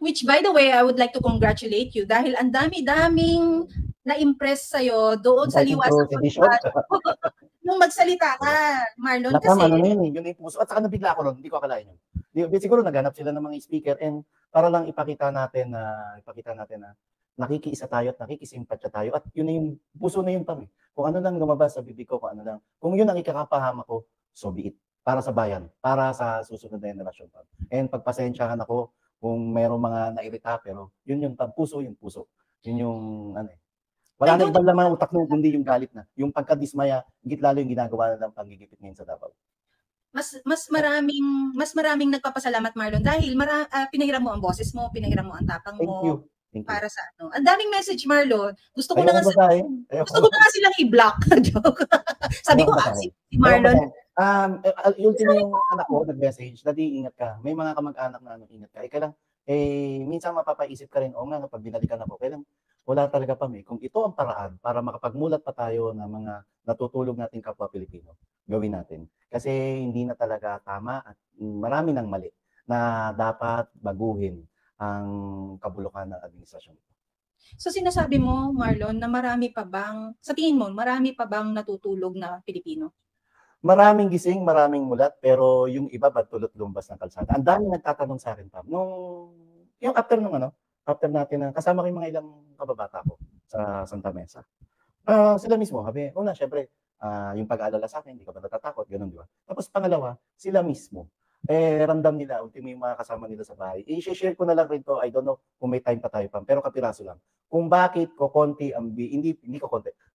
Which, by the way, I would like to congratulate you dahil ang dami-daming na-impress sa'yo doon sa liwasang nung magsalita ka, Marlon. Nakama na yun eh, yun yung puso. At saka nabigla ako nun, hindi ko akalain yun. Siguro naghanap sila ng mga speaker and para lang ipakita natin na nakikiisa tayo at nakikisimpatya tayo at yun na yung puso na yung pami. Kung ano lang lumabas sa bibig ko, kung ano lang. Kung yun ang ikakapahama ko, so be it. Para sa bayan, para sa susunod na generasyon pa. And pagpasensyahan ako kung mayroong mga nairita, pero yun yung puso, yung puso. Yun yung wala na ibang laman utak nung kundi yung galit na. Yung pagkadismaya, higit lalo yung ginagawa na ng panggigipit ngayon sa Davao. Mas maraming nagpapasalamat, Marlon, dahil pinahiram mo ang boses mo, pinahiram mo ang tapang mo. Thank you. Para sa Ang daming message, Marlon. Gusto ko na nga silang i-block. Joke. Sabi ko, si Marlon. Yung anak ko nag-message, "Daddy, ingat ka." May mga kamag-anak na ingat ka. Kaya lang, minsan mapapaisip ka rin, nga, pag binalikan ako, kaya lang, wala talaga pa kung ito ang paraan para makapagmulat pa tayo ng mga natutulog nating kapwa Pilipino, gawin natin. Kasi hindi na talaga tama at marami ng mali na dapat baguhin ang kabulukan ng administrasyon. So sinasabi mo, Marlon, na sa tingin mo, marami pa bang natutulog na Pilipino? Maraming gising, maraming mulat, pero yung iba ba tulot lumbas ng kalsada? Ang dami nagtatanong sa akin, Pam. Yung after natin, kasama ko yung mga ilang kababata ko sa Santa Mesa. Sila mismo, syempre, yung pag-aalala sa akin, hindi ka ba natatakot, ganun, di ba? Tapos pangalawa, sila mismo. Ramdam nila, ultimo yung mga kasama nila sa bahay. I-share ko na lang rin to, I don't know kung may time pa tayo, Pam, pero kapiraso lang. Kung bakit hindi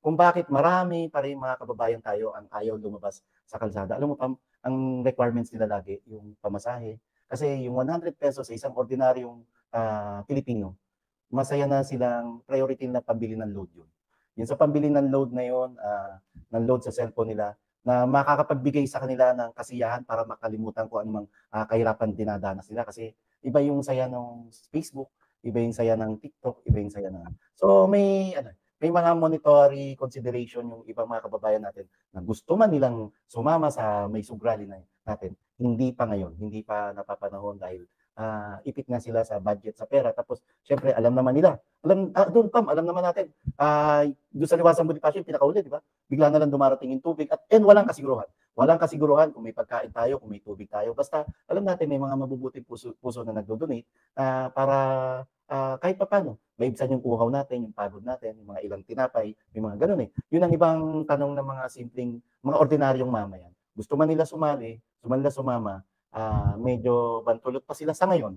kung bakit marami pa rin mga kababayan tayo ang ayaw lumabas sa kalsada. Alam mo, Pam, ang requirements nila lagi, yung pamasahe. Kasi yung 100 pesos sa isang ordinaryong Pilipino, masaya na silang priority na pambili ng load yun. Yung sa pambili ng load na yun, ng load sa cellphone nila, na makakapagbigay sa kanila ng kasiyahan para makalimutan kung anumang kahirapan dinadanas nila. Kasi iba yung saya ng Facebook, iba yung saya ng TikTok, iba yung saya ng... So may mga monetary consideration yung ibang mga kababayan natin na gusto man nilang sumama sa may sugrali natin. Hindi pa ngayon, hindi pa napapanahon dahil ipit na sila sa budget, sa pera. Tapos, syempre, alam naman nila. Alam naman natin. Doon sa liwasang Bonifacio, pinakauli, di ba? Bigla na lang dumarating yung tubig and walang kasiguruhan. Walang kasiguruhan kung may pagkain tayo, kung may tubig tayo. Basta, alam natin, may mga mabubuting puso na nagdo-donate para kahit pa paano, maibsan yung uhaw natin, yung pagod natin, yung mga ilang tinapay, yung mga ganun eh. Yun ang ibang tanong ng mga simpleng, mga ordinaryong mamayan. Gusto man nila sumama, medyo bantulot pa sila sa ngayon.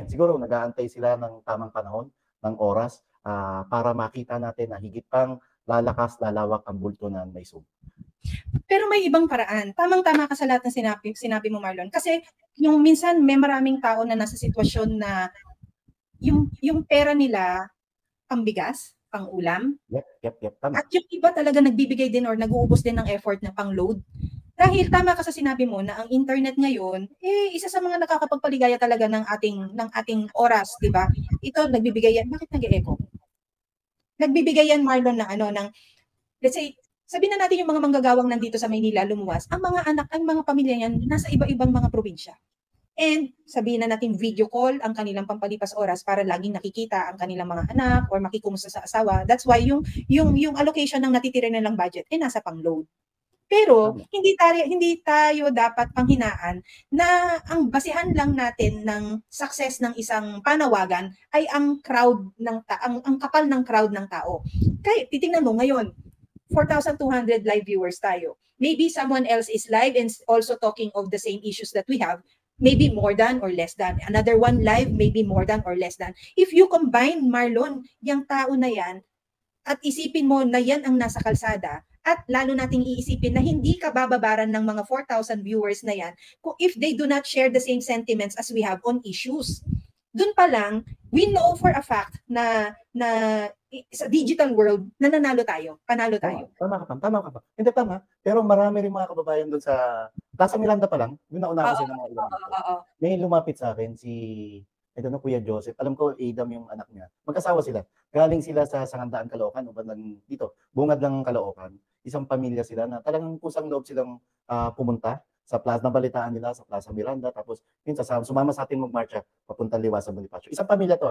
Siguro nag-aantay sila ng tamang panahon, ng oras, para makita natin na higit pang lalawak ang bulto ng Maysug. Pero may ibang paraan. Tamang-tama ka sa lahat ng sinabi mo, Marlon. Kasi yung minsan may maraming tao na nasa sitwasyon na yung pera nila pangbigas, pang-ulam. Yep, tama. At yung iba talaga nagbibigay din or nag-uubos din ng effort na pang-load. Dahil tama ka sa sinabi mo na ang internet ngayon, isa sa mga nakakapagpaligaya talaga ng ating oras, di ba? Ito, nagbibigay yan. Bakit nag-e-echo? Nagbibigay yan, Marlon, let's say, sabihin na natin yung mga manggagawang nandito sa Maynila lumuwas, ang mga pamilya yan, nasa iba-ibang mga probinsya. And sabihin na natin video call ang kanilang pampalipas oras para laging nakikita ang kanilang mga anak or makikumusta sa asawa. That's why yung allocation ng natitira nilang budget nasa pang-load. Pero hindi tayo dapat panghinaan na ang basihan lang natin ng success ng isang panawagan ay ang crowd ang kapal ng crowd ng tao. Kaya titingnan mo ngayon, 4,200 live viewers tayo. Maybe someone else is live and also talking of the same issues that we have. Maybe more than or less than. Another one live, maybe more than or less than. If you combine, Marlon, yung tao na yan, at isipin mo na yan ang nasa kalsada, At lalo nating iisipin na hindi ka bababaran ng mga 4,000 viewers na yan kung if they do not share the same sentiments as we have on issues. Doon pa lang, we know for a fact na sa digital world, nananalo tayo, panalo tayo. Tama ka pa. Hindi tama, pero marami rin mga kababayan doon sa Plaza Miranda pa lang, yung nauna kasi ng mga ilang. May lumapit sa akin si Kuya Joseph. Alam ko, Adam yung anak niya. Magkasawa sila. Galing sila sa Sangandaan, Caloocan, o bandang dito, bungad ng Caloocan. Isang pamilya sila na talagang kusang loob silang pumunta sa plaza, nabalitaan nila sa Plaza Miranda, tapos yun, sumama sa atin magmarcha papunta Liwasa Bonifacio. Isang pamilya to,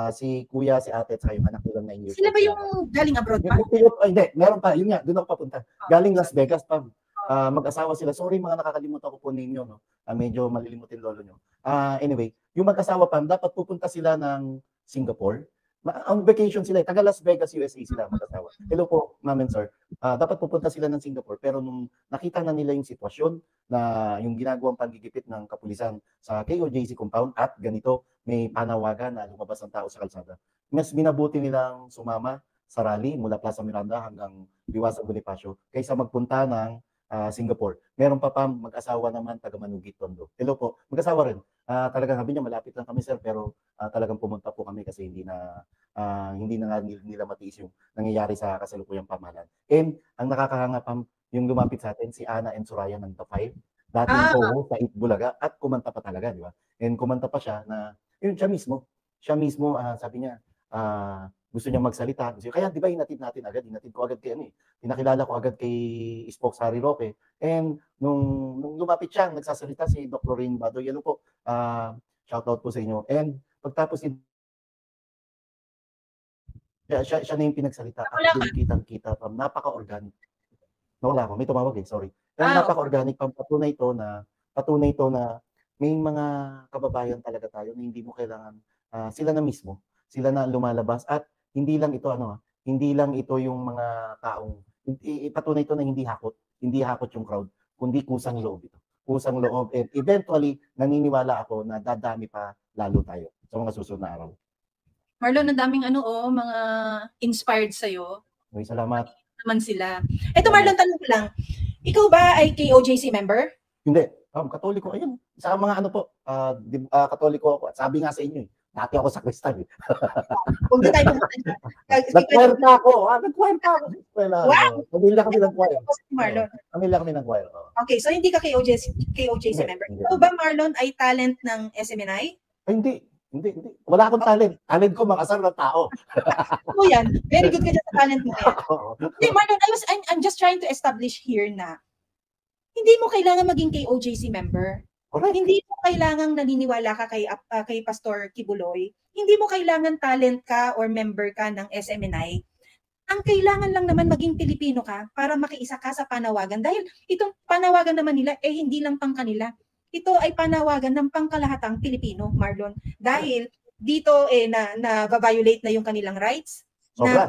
si kuya, si ate, at saka yung anak nilang 9 years. Sila ba yung galing abroad pa? Hindi, meron pa, yun nga, doon ako papunta. Galing Las Vegas pa. Mag-asawa sila. Sorry mga nakakalimutan ko po name nyo, no? Medyo malilimutin lolo nyo. Anyway, yung mag-asawa pa, dapat pupunta sila ng Singapore. On vacation sila, taga Las Vegas, USA sila mag-asawa. Hello po, ma'am and sir. Dapat pupunta sila ng Singapore, pero nung nakita na nila yung sitwasyon na yung ginagawang panggigipit ng kapulisan sa KOJC compound at ganito, may panawagan na lumabas ang tao sa kalsada. Mas minabuti nilang sumama sa rally mula Plaza Miranda hanggang Liwasa Bonifacio kaysa magpunta ng Singapore. Meron pa mag-asawa naman taga Manugit, Tondo. Hello po, mag-asawa rin. Talagang sabi niya malapit lang kami sir, pero talagang pumunta po kami kasi hindi na nila matiis yung nangyayari sa kasalukuyang pamahalaan. And ang nakakahanga yung lumapit sa atin si Ana and Soraya ng The Five, dating co-host sa Itbulaga at kumanta pa talaga, di ba? And kumanta pa siya na yun siya mismo sabi niya gusto niya magsalita. Kaya di ba hinatid ko agad kay pinakilala ko agad kay Spokes Harry Roque. And nung lumapit siya, nagsasalita si Dr. Rain Badoy. Ano po, shout out po sa inyo. And pagtapos siya na yung pinagsalita at kitang-kita napaka-organic. Nawala ako, may tumawag sorry. Pero napaka-organic patunay ito na may mga kababayan talaga tayo na hindi mo kailangan sila na mismo, sila na lumalabas at hindi lang ito yung mga taong patunay ito na hindi hakot yung crowd, kundi kusang loob ito. Kusang loob, and eventually naniniwala ako na dadami pa lalo tayo sa mga susunod na araw. Marlon, ang daming mga inspired sa'yo. Okay, salamat. Naman sila. Ito Marlon, tanong ko lang. Ikaw ba ay KOJC member? Hindi. Katoliko. Ayun. Sa mga katoliko ako. At sabi nga sa inyo, dati ako sa Kristal. Huwag na tayo pumunta dyan. Nag-choir ako. Wow! Pamilya kami ng choir. Marlon. Pamilya kami ng choir. Okay, so hindi ka KOJC member. Ikaw ba, Marlon, ay talent ng SMNI? Ay, hindi. Wala akong talent. Talent ko makasar ng tao. Ano yan? Very good ka dyan sa talent mo yan. Hindi, Marlon, I'm just trying to establish here na hindi mo kailangan maging KOJC member. Correct. Hindi mo kailangang naniniwala ka kay Pastor Kibuloy. Hindi mo kailangan talent ka or member ka ng SMNI. Ang kailangan lang naman maging Pilipino ka para makiisa ka sa panawagan. Dahil itong panawagan naman nila, hindi lang pang kanila. Ito ay panawagan ng pangkalahatang Pilipino, Marlon. Dahil dito na-violate na yung kanilang rights. Na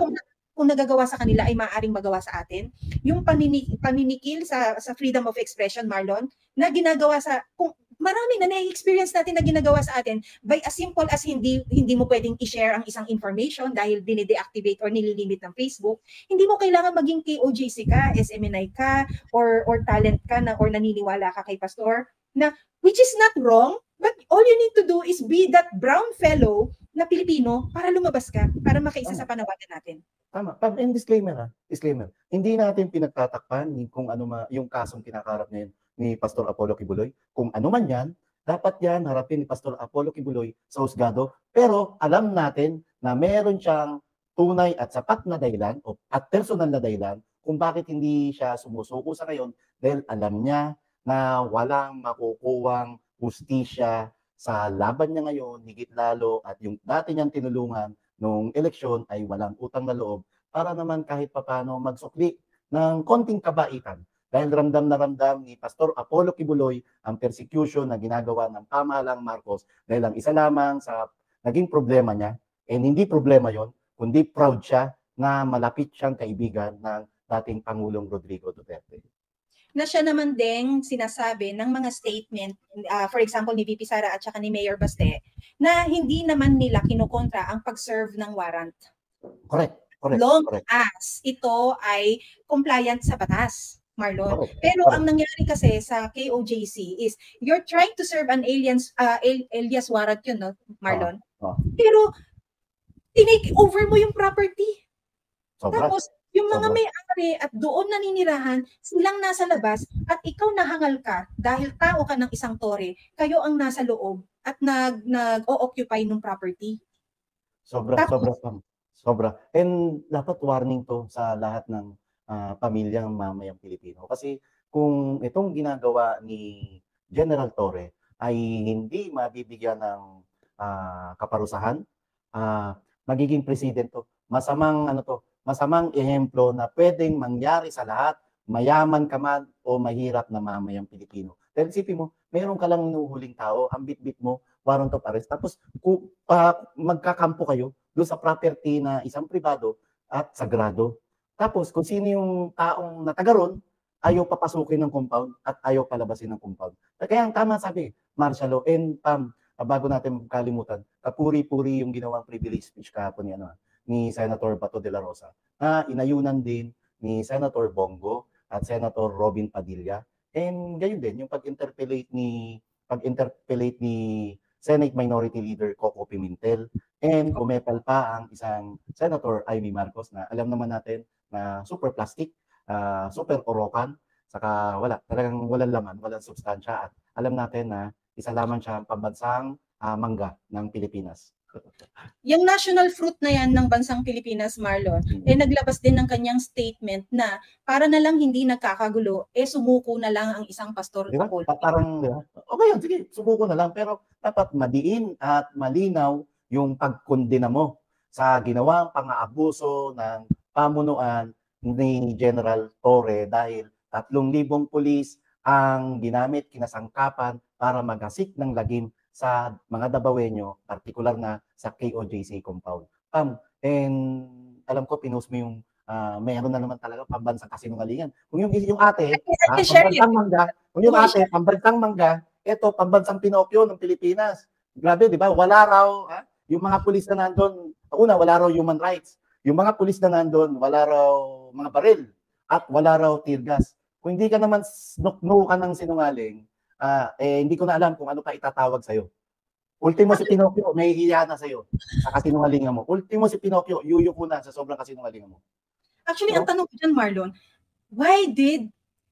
kung nagagawa sa kanila ay maaaring magawa sa atin. Yung paninikil sa freedom of expression, Marlon, na ginagawa marami na na-experience natin na ginagawa sa atin by as simple as hindi mo pwedeng i-share ang isang information dahil dine-deactivate or nililimit ng Facebook. Hindi mo kailangan maging KOJC ka, SMNI ka, or talent ka na or naniniwala ka kay Pastor, na which is not wrong, but all you need to do is be that brown fellow na Pilipino para lumabas ka, para makaisa sa panawagan natin. Tama. And disclaimer. Hindi natin pinagtatakpan kung ano yung kasong kinakarap ngayon ni Pastor Apollo Kibuloy. Kung ano man yan, dapat yan harapin ni Pastor Apollo Kibuloy sa husgado. Pero alam natin na meron siyang tunay at sapat na dahilan at personal na dahilan kung bakit hindi siya sumusuko sa ngayon dahil alam niya na walang makukuwang hustisya sa laban niya ngayon, higit lalo, at yung dati niyang tinulungan nung eleksyon ay walang utang na loob para naman kahit papano magsukli ng konting kabaitan. Dahil ramdam na ramdam ni Pastor Apollo Kibuloy ang persecution na ginagawa ng pamahalang Marcos dahil ang isa lamang sa naging problema niya, hindi problema yon, kundi proud siya na malapit siyang kaibigan ng dating Pangulong Rodrigo Duterte. Na siya naman ding sinasabi ng mga statement, for example, ni VP Sara at saka ni Mayor Baste, na hindi naman nila kinukontra ang pag-serve ng warrant. Correct. Correct, long correct. as ito ay compliant sa batas, Marlon. Correct. Pero Correct. ang nangyari kasi sa KOJC is you're trying to serve an alias warrant yun, no, Marlon? Pero tinake over mo yung property. Sobra. Tapos, yung mga Sobra. may-ari at doon naninirahan, silang nasa labas at ikaw nahangal ka dahil tao ka ng isang tore, kayo ang nasa loob at nag-o-occupy ng property. Sobra, Tapos, sobra. And dapat warning to sa lahat ng pamilyang mamayang Pilipino. Kasi kung itong ginagawa ni General Torre ay hindi mabibigyan ng kaparusahan, magiging president to. Masamang ehemplo na pwedeng mangyari sa lahat, mayaman ka man o mahirap na mamayang Pilipino. Dahil isipin mo, meron ka lang inuhuling tao, ang bit-bit mo, warrant of arrest. Tapos magkakampo kayo doon sa property na isang pribado at sagrado. Tapos kung sino yung taong natagaron, ayaw papasukin ng compound at ayaw palabasin ng compound. Kaya ang tama sabi, martial law. And bago natin kalimutan, kapuri-puri yung ginawang privilege speech kahapon ni Senator Bato de la Rosa na inayunan din ni Senator Bongo at Senator Robin Padilla. And gayon din yung pag-interpellate ni Senate Minority Leader Coco Pimentel, and umepal pa ang isang Senator Amy Marcos na alam naman natin na super plastic, super orokan, saka talagang walang laman, walang substansya, at alam natin na isa lamang siya ang pambansang mangga ng Pilipinas. Yung national fruit na yan ng bansang Pilipinas, Marlon, naglabas din ng kanyang statement na para na lang hindi nagkakagulo, sumuko na lang ang isang pastor. Diba? Parang, diba? Okay yun, sige, subuko na lang. Pero dapat madiin at malinaw yung pagkondena mo sa ginawang pang-aabuso ng pamunuan ni General Torre dahil 3,000 pulis ang ginamit kinasangkapan para maghasik ng lagim sa mga Dabawenyo, partikular na sa KOJC compound. And alam ko, pinost mo yung mayroon na naman talaga pambansang kasinungalingan. Kung yung ate, pambansang mangga, pambansang mangga, ito, pambansang Pinokyo ng Pilipinas. Grabe, di ba? Wala raw, yung mga pulis na nandun, wala raw human rights. Yung mga pulis na nandun, wala raw mga baril at wala raw tear gas. Kung hindi ka naman nuknukan ng sinungaling, hindi ko na alam kung ano pa itatawag sa'yo. Ultimo si Pinocchio, nahihiya na sa'yo sa kasinungalingan mo. Ultimo si Pinocchio, yuyuko na sa sobrang kasinungalingan mo. Actually, ang tanong ko dyan, Marlon, why did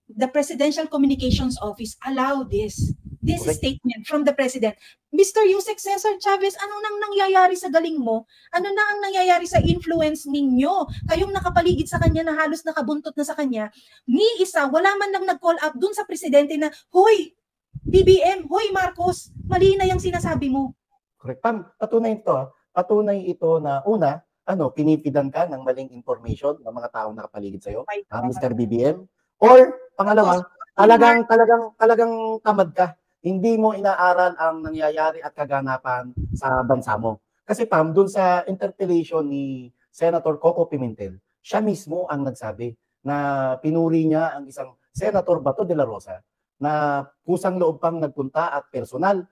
the Presidential Communications Office allow this statement from the President? Mr. Yusek Cesar Chavez, ano nang nangyayari sa galing mo? Ano na ang nangyayari sa influence ninyo? Kayong nakapaligid sa kanya na halos nakabuntot na sa kanya. Ni isa, wala man lang nag-call out dun sa Presidente na, hoy, BBM, hoy Marcos, mali na yung sinasabi mo. Correct. Patunay ito na una, pinipidan ka ng maling information ng mga taong nakapaligid sa'yo, Mr. BBM. Or, pangalawa, talagang tamad ka. Hindi mo inaaral ang nangyayari at kaganapan sa bansa mo. Kasi dun sa interpellation ni Senator Coco Pimentel, siya mismo ang nagsabi na pinuri niya ang isang Senator Bato de la Rosa na kusang loob pang nagpunta at personal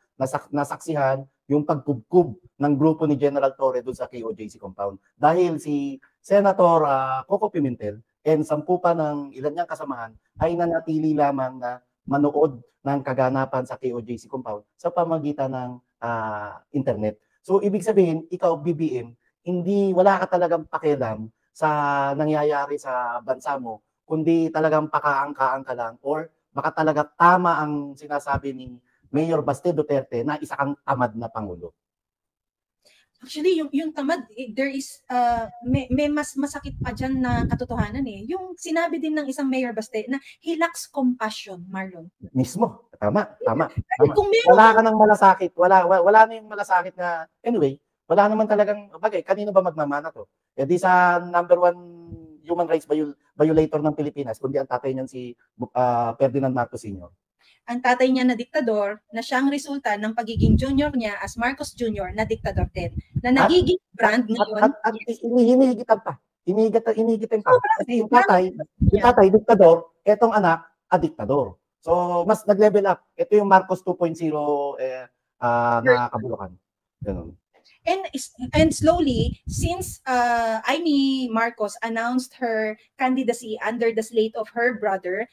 nasaksihan yung pagkubkub ng grupo ni General Torre doon sa KOJC compound. Dahil si Senator Coco Pimentel and 10 pa ng ilan niyang kasamahan ay nanatili lamang na manood ng kaganapan sa KOJC compound sa pamagitan ng internet. So ibig sabihin, ikaw BBM, wala ka talagang pakialam sa nangyayari sa bansa mo, kundi talagang pakaangkaan ka lang, or baka talaga tama ang sinasabi ni Mayor Baste Duterte na isa kang tamad na Pangulo. Actually, yung tamad, there is, may mas masakit pa dyan na katotohanan eh. Yung sinabi din ng isang Mayor Baste na he lacks compassion, Marlon. Mismo. Tama. Kung meron, wala ka ng malasakit. Wala na yung malasakit na, anyway, wala naman talagang, bagay, kanino ba magmamana to? E di sa number 1 human rights violator ng Pilipinas, kundi ang tatay niyan si Ferdinand Marcos Sr. Ang tatay niya na diktador, na siyang resulta ng pagiging junior niya as Marcos Jr. na diktador din, na nagiging brand ngayon. At hinihigitan pa. Hinihigitan pa. Kasi yung tatay, diktador, etong anak, diktador. So, mas nag-level up. Ito yung Marcos 2.0 na kabulukan. Ganun. And slowly, since Amy Marcos announced her candidacy under the slate of her brother,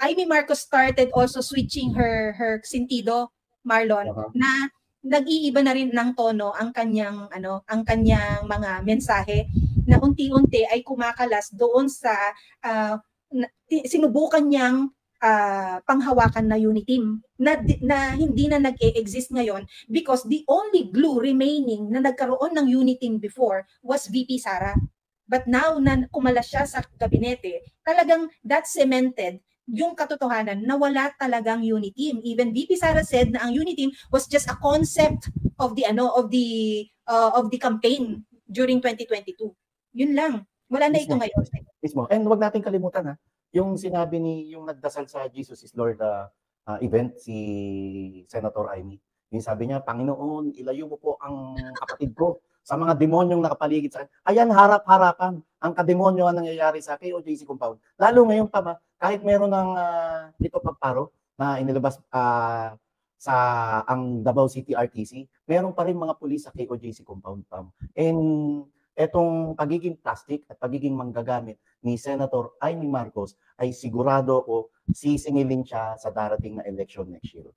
Amy Marcos started also switching her sentido, Marlon, Uh-huh. na nag-iiba na rin ng tono ang kanyang mga mensahe na unti-unti ay kumakalas doon sa sinubukan niyang panghawakan na Uniteam na hindi na nag-e-exist ngayon because the only glue remaining na nagkaroon ng Uniteam before was VP Sara. But now na kumalas siya sa gabinete, talagang that cemented yung katotohanan na wala talagang Uniteam. Even VP Sara said na ang Uniteam was just a concept of the campaign during 2022. Yun lang. Wala na ito ngayon. Mismo. And wag nating kalimutan yung sinabi yung nagdasal sa Jesus is Lord event, si Senator Amy. Yung sabi niya, Panginoon, ilayo mo po ang kapatid ko sa mga demonyong nakapaligid sa akin. Ayan, harap-harapan ang kademonyo ang nangyayari sa KOJC compound. Lalo ngayon pa, kahit meron ng dito pagparo na inilabas sa ang Davao City RTC, meron pa rin mga pulis sa KOJC compound. And etong pagiging plastic at pagiging manggagamit ni Senator Amy Marcos ay sigurado ko sisingilin siya sa darating na election next year.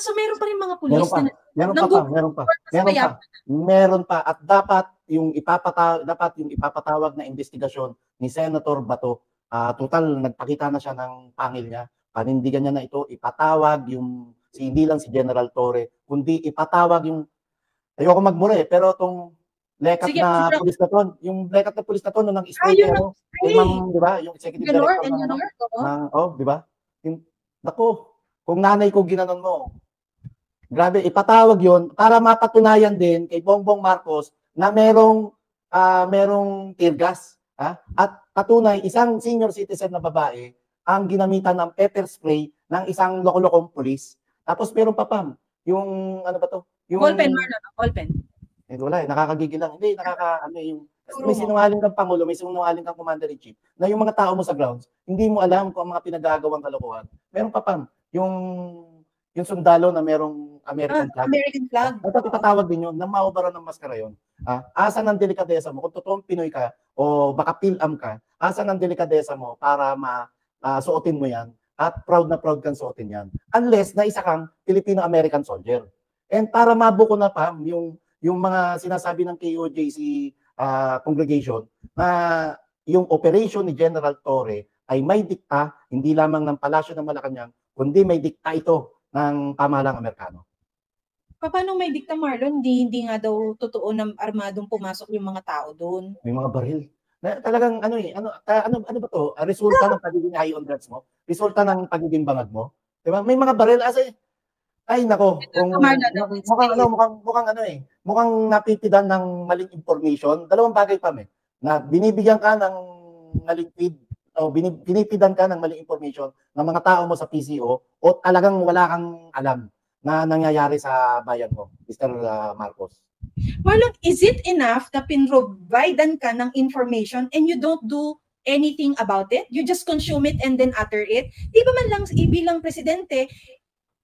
So meron pa rin mga pulis meron pa at dapat yung ipapatawag na investigasyon ni Senator Bato, total nagpakita na siya ng pangil niya, panindigan niya na ito, ipatawag hindi lang si General Torre, kundi ipatawag ayoko magmura pero itong lekat na pulis na ton, yung lekat na pulis na ton nang spray di ba? Yung executive director di ba? Nako, kung nanay ko ginanon mo, grabe, ipatawag yon para mapatunayan din kay Bongbong Marcos na merong tear gas. At patunay, isang senior citizen na babae ang ginamitan ng pepper spray ng isang loko-lokong pulis. Tapos meron pa yung ano ba to? Yung ballpen, ballpen. Wala nakakagigil lang. Hindi, may sinungaling kang Pangulo, may sinungaling kang Commander-in-Chief, na yung mga tao mo sa grounds, hindi mo alam kung ang mga pinagagawang kalokohan. Meron pa yung sundalo na merong American flag. American flag. Dapat ipatawag din yun, na maubara ng maskara yun. Asan ang delikadesa mo? Kung totoong Pinoy ka, o baka PhilAm ka, asan ang delikadesa mo para suotin mo yan, at proud na proud kang suotin yan. Unless na isa kang Filipino-American soldier. And para mabuko na yung mga sinasabi ng KOJC congregation na yung operation ni General Torre ay may dikta, hindi lamang ng Palasyo ng Malacanang, kundi may dikta ito ng pamahalang Amerikano. Paano may dikta, Marlon? Hindi nga daw totoo na armadong pumasok yung mga tao doon. May mga baril. Talagang ano ba to? Resulta ng pagiging high on drugs mo? Resulta ng pagiging bangag mo? Diba? May mga baril ay nako, mukhang napipidan ng maling information. Dalawang bagay na binibigyan ka ng maling feed o binipidan ka ng maling information ng mga tao mo sa PCO o talagang wala kang alam na nangyayari sa bayan mo, Mr. Marcos. Marlon, is it enough na pinrovidean ka ng information and you don't do anything about it? You just consume it and then utter it? Di ba man lang bilang presidente,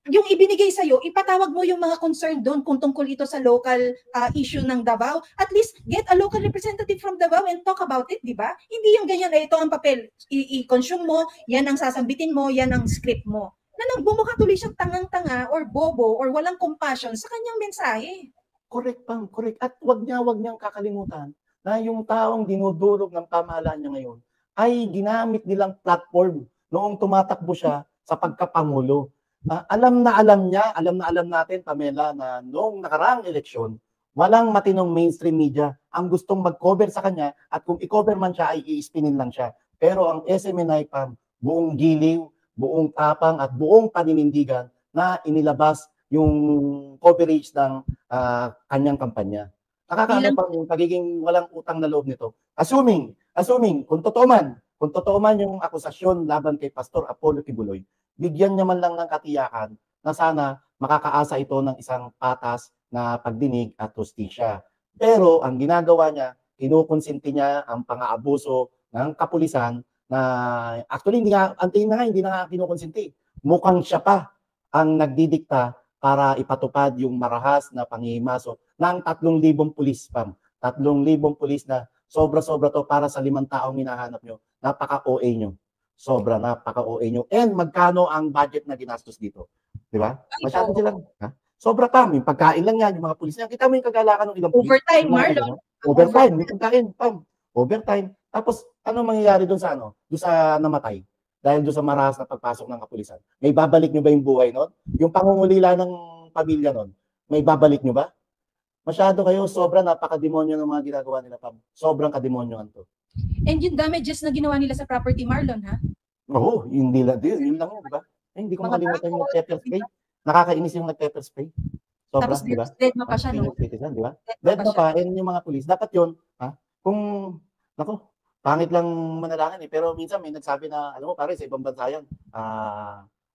yung ibinigay sa'yo, ipatawag mo yung mga concerned doon kung tungkol ito sa local issue ng Davao. At least, get a local representative from Davao and talk about it, di ba? Hindi yung ganyan, ito ang papel. I-consume mo, yan ang sasambitin mo, yan ang script mo. Na nagbumukha tuloy siyang tangang-tanga or bobo or walang compassion sa kanyang mensahe. Correct, correct. At wag niyang kakalimutan na yung taong dinudurog ng pamahalaan niya ngayon ay ginamit nilang platform noong tumatakbo siya sa pagkapangulo. Alam na alam natin, Pamela, na noong nakaraang eleksyon, walang matinong mainstream media ang gustong mag-cover sa kanya at kung i-cover man siya ay i-spinin lang siya. Pero ang SMNI buong giliw, buong tapang at buong paninindigan na inilabas yung coverage ng kanyang kampanya. Nakakaano pa yung pagiging walang utang na loob nito. Assuming kung totoo man yung akusasyon laban kay Pastor Apollo Kibuloy, bigyan niya man lang ng katiyakan na sana makakaasa ito ng isang patas na pagdinig at hustisya. Pero ang ginagawa niya, kinukonsinti niya ang pang-aabuso ng kapulisan na actually hindi na kinukonsinti. Mukhang siya pa ang nagdidikta para ipatupad yung marahas na panghihimasok ng 3,000 pulis, Pam. 3,000 pulis na sobra-sobra to para sa 5 taong hinahanap nyo. Napaka-OA nyo. Sobra, napaka-OA nyo. And magkano ang budget na ginastos dito? Di ba? Masyado silang, ha? Sobra, Pam. Yung pagkain lang yan, yung mga pulis yan. Kita mo yung kagalakan ng ilang pulis. Overtime, Yung mga Marlon. ganun. Overtime, may pagkain, Pam. Overtime. Tapos, ano mangyayari doon sa Doon sa namatay? Dahil doon sa marahas na pagpasok ng kapulisan. May babalik nyo ba yung buhay nun? Yung pangungulila ng pamilya nun, may babalik nyo ba? Masyado kayo, sobra napaka-demonyo ng mga ginagawa nila, Pam. Sobrang kademonyohan to. And yung damages na ginawa nila sa property, Marlon, ha? Oo, hindi lang, yun lang yun, di ba? Hindi ko Mga makalimutan yung tao, pepper spray. Nakakainis yung nag-pepper spray. Sobra, Tapos di ba? dead mo pa siya, no? Di ba? Dead Dead mo na pa siya. pa, and yung mga pulis. Dapat yun, ha? Kung, nako, pangit lang manalangin eh. Pero minsan may nagsabi na, alam mo pare, sa ibang bansa yan,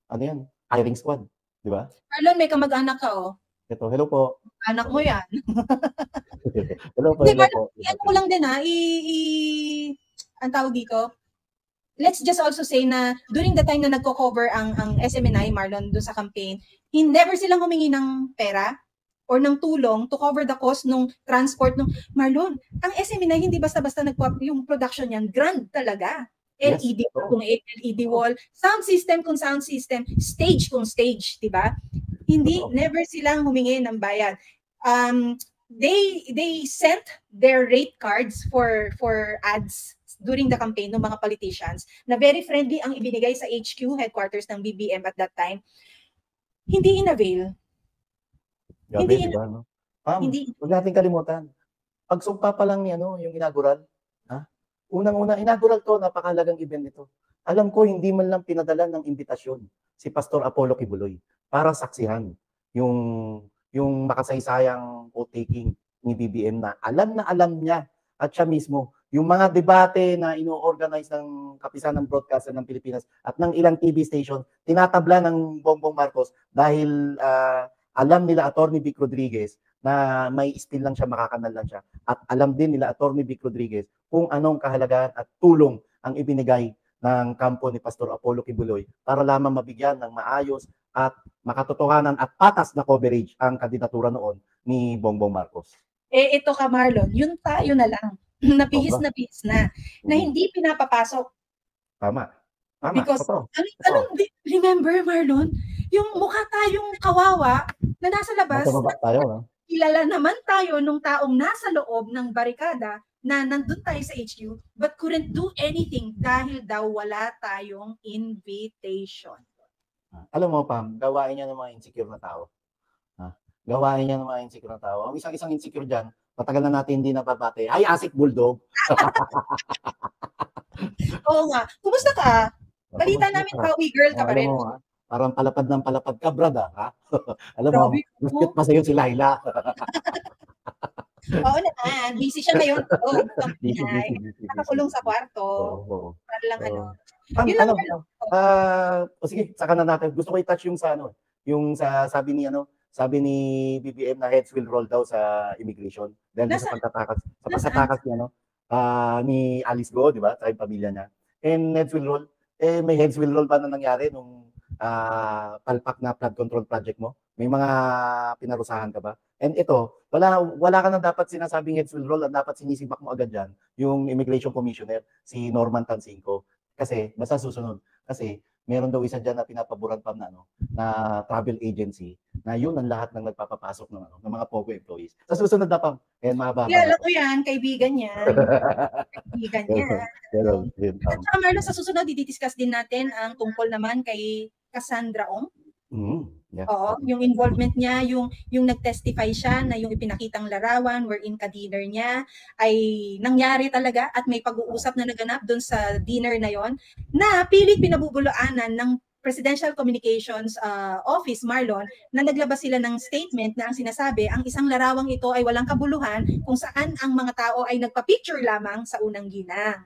ano yan, hiring squad. Di ba? Marlon, may kamag-anak ka, oh. Ito, hello po. Anak mo yan. Hello po, Hindi, hello po. Ano ko lang din, ha? Ang tawag dito, let's just also say na during the time na nagko-cover ang SMNI, Marlon, doon sa campaign, never silang humingi ng pera or ng tulong to cover the cost ng transport ng Marlon. Ang SMNI hindi basta-basta yung production niyan, grand talaga. Yes. LED kung LED wall, sound system kung sound system, stage kung stage, 'di ba? Hindi never silang humingi ng bayad. They sent their rate cards for ads during the campaign ng mga politicians na very friendly ang ibinigay sa HQ headquarters ng BBM at that time. Hindi in-avail. Gabi, di ba? No? Hindi. Huwag natin kalimutan. Pagsumpa pa lang ni yung inaugural. Ha? Unang-una, inaugural to, napakalagang event nito. Alam ko, hindi man lang pinadala ng imbitasyon si Pastor Apollo Kibuloy para saksihan yung makasaysayang vote-taking ni BBM na alam niya at siya mismo yung mga debate na ino-organize ng Kapisanan Broadcaster ng Pilipinas at ng ilang TV station, tinatabla ng Bongbong Marcos dahil alam nila Attorney Vic Rodriguez na may spill lang siya, makakanal lang siya. At alam din nila Attorney Vic Rodriguez kung anong kahalagahan at tulong ang ibinigay ng kampo ni Pastor Apollo Kibuloy para lamang mabigyan ng maayos at makatotohanan at patas na coverage ang kandidatura noon ni Bongbong Marcos. Ito ka, Marlon, yun tayo na lang. Napihis na hindi pinapapasok. Tama. Because, remember, Marlon, yung mukha tayong kawawa na nasa labas, tayo, no? Kilala naman tayo nung taong nasa loob ng barikada na nandun tayo sa HQ but couldn't do anything dahil daw wala tayong invitation. Alam mo, Pam, gawain niya ng mga insecure na tao. Gawain niya ng mga insecure na tao. Ang isang insecure dyan, matagal na natin hindi nababate. Ay, Asik Bulldog! Oo nga. Kumusta ka? Balita namin, Pawi girl ka pa rin. Mo, parang palapad ng palapad ka, brada. Ha? Alam mo, gusto pa sa'yo si Laila. Oo naman. Busy siya ngayon. Nakakulong sa kwarto. Para lang sige, saka na natin. Gusto ko i-touch yung sa sabi ni BBM na heads will roll daw sa immigration dahil sa pagtatakas ni Alice Go, di ba? Sa pamilya niya. And heads will roll. May heads will roll ba na nangyari nung palpak na flood control project mo? May mga pinarusahan ka ba? And ito, wala ka na dapat sinasabing heads will roll at dapat sinisibak mo agad dyan yung Immigration Commissioner, si Norman Tansinco. Kasi, basta susunod. Kasi, meron daw isa dyan na pinapaboran pa na travel agency na yun ang lahat ng nagpapapasok ng mga POGO employees. Sa susunod na pang, mahaba. Kilala ko yan, kaibigan niya. Kaibigan niya. At saka Marlon, sa susunod, didiscuss din natin ang tungkol naman kay Cassandra Ong. Yeah. Oo, yung involvement niya, yung nag-testify siya na yung ipinakitang larawan wherein ka-dinner niya ay nangyari talaga at may pag-uusap na naganap doon sa dinner na yon na pilit pinabubulaanan ng Presidential Communications Office, Marlon, na naglabas sila ng statement na ang sinasabi, ang isang larawang ito ay walang kabuluhan kung saan ang mga tao ay nagpa-picture lamang sa unang ginang.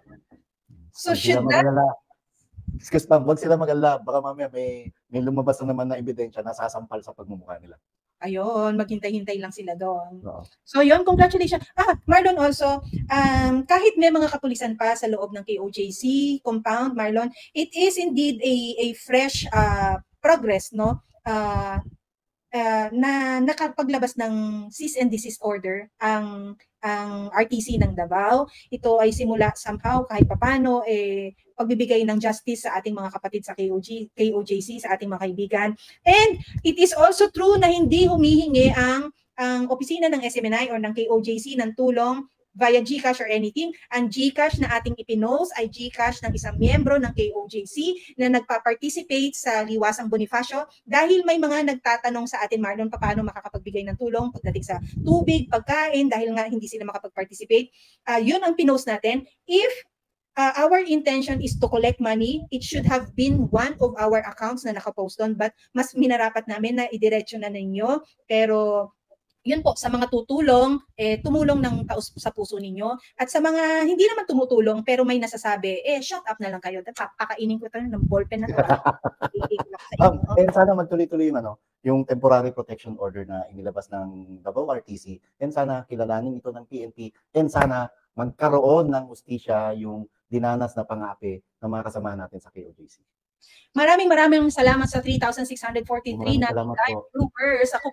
So should that... Excuse pa, wag sila mag-alala. Baka mamaya may lumabas na naman na ebidensya na sasampal sa pagmumukha nila. Ayun, maghintay-hintay lang sila doon. No. So yun, congratulations. Marlon also, kahit may mga kapulisan pa sa loob ng KOJC compound, Marlon, it is indeed a fresh progress, no? na nakapaglabas ng cease and desist order ang RTC ng Davao. Ito ay simula somehow kahit papano pagbibigay ng justice sa ating mga kapatid sa KOJC, sa ating mga kaibigan. And it is also true na hindi humihingi ang opisina ng SMNI or ng KOJC ng tulong via GCash or anything. Ang GCash na ating ipinost ay GCash ng isang miyembro ng KOJC na nagpa-participate sa Liwasang Bonifacio dahil may mga nagtatanong sa atin, Marlon, paano makakapagbigay ng tulong pagdating sa tubig, pagkain, dahil nga hindi sila makapag-participate. Yun ang pinost natin. If our intention is to collect money, it should have been one of our accounts na nakapost doon, but mas minarapat namin na idiretso na ninyo. Pero yun po, sa mga tutulong, tumulong ng taos sa puso ninyo. At sa mga hindi naman tumutulong pero may nasasabi, shut up na lang kayo. Pakainin ko ito ng ballpen na ito. And sana magtuloy-tuloy yung temporary protection order na inilabas ng Davao RTC, and sana kilalanin ito ng PNP, and sana magkaroon ng hustisya yung dinanas na pang-api ng mga kasamahan natin sa KOJC. Maraming salamat sa 3,643 na live viewers. Ako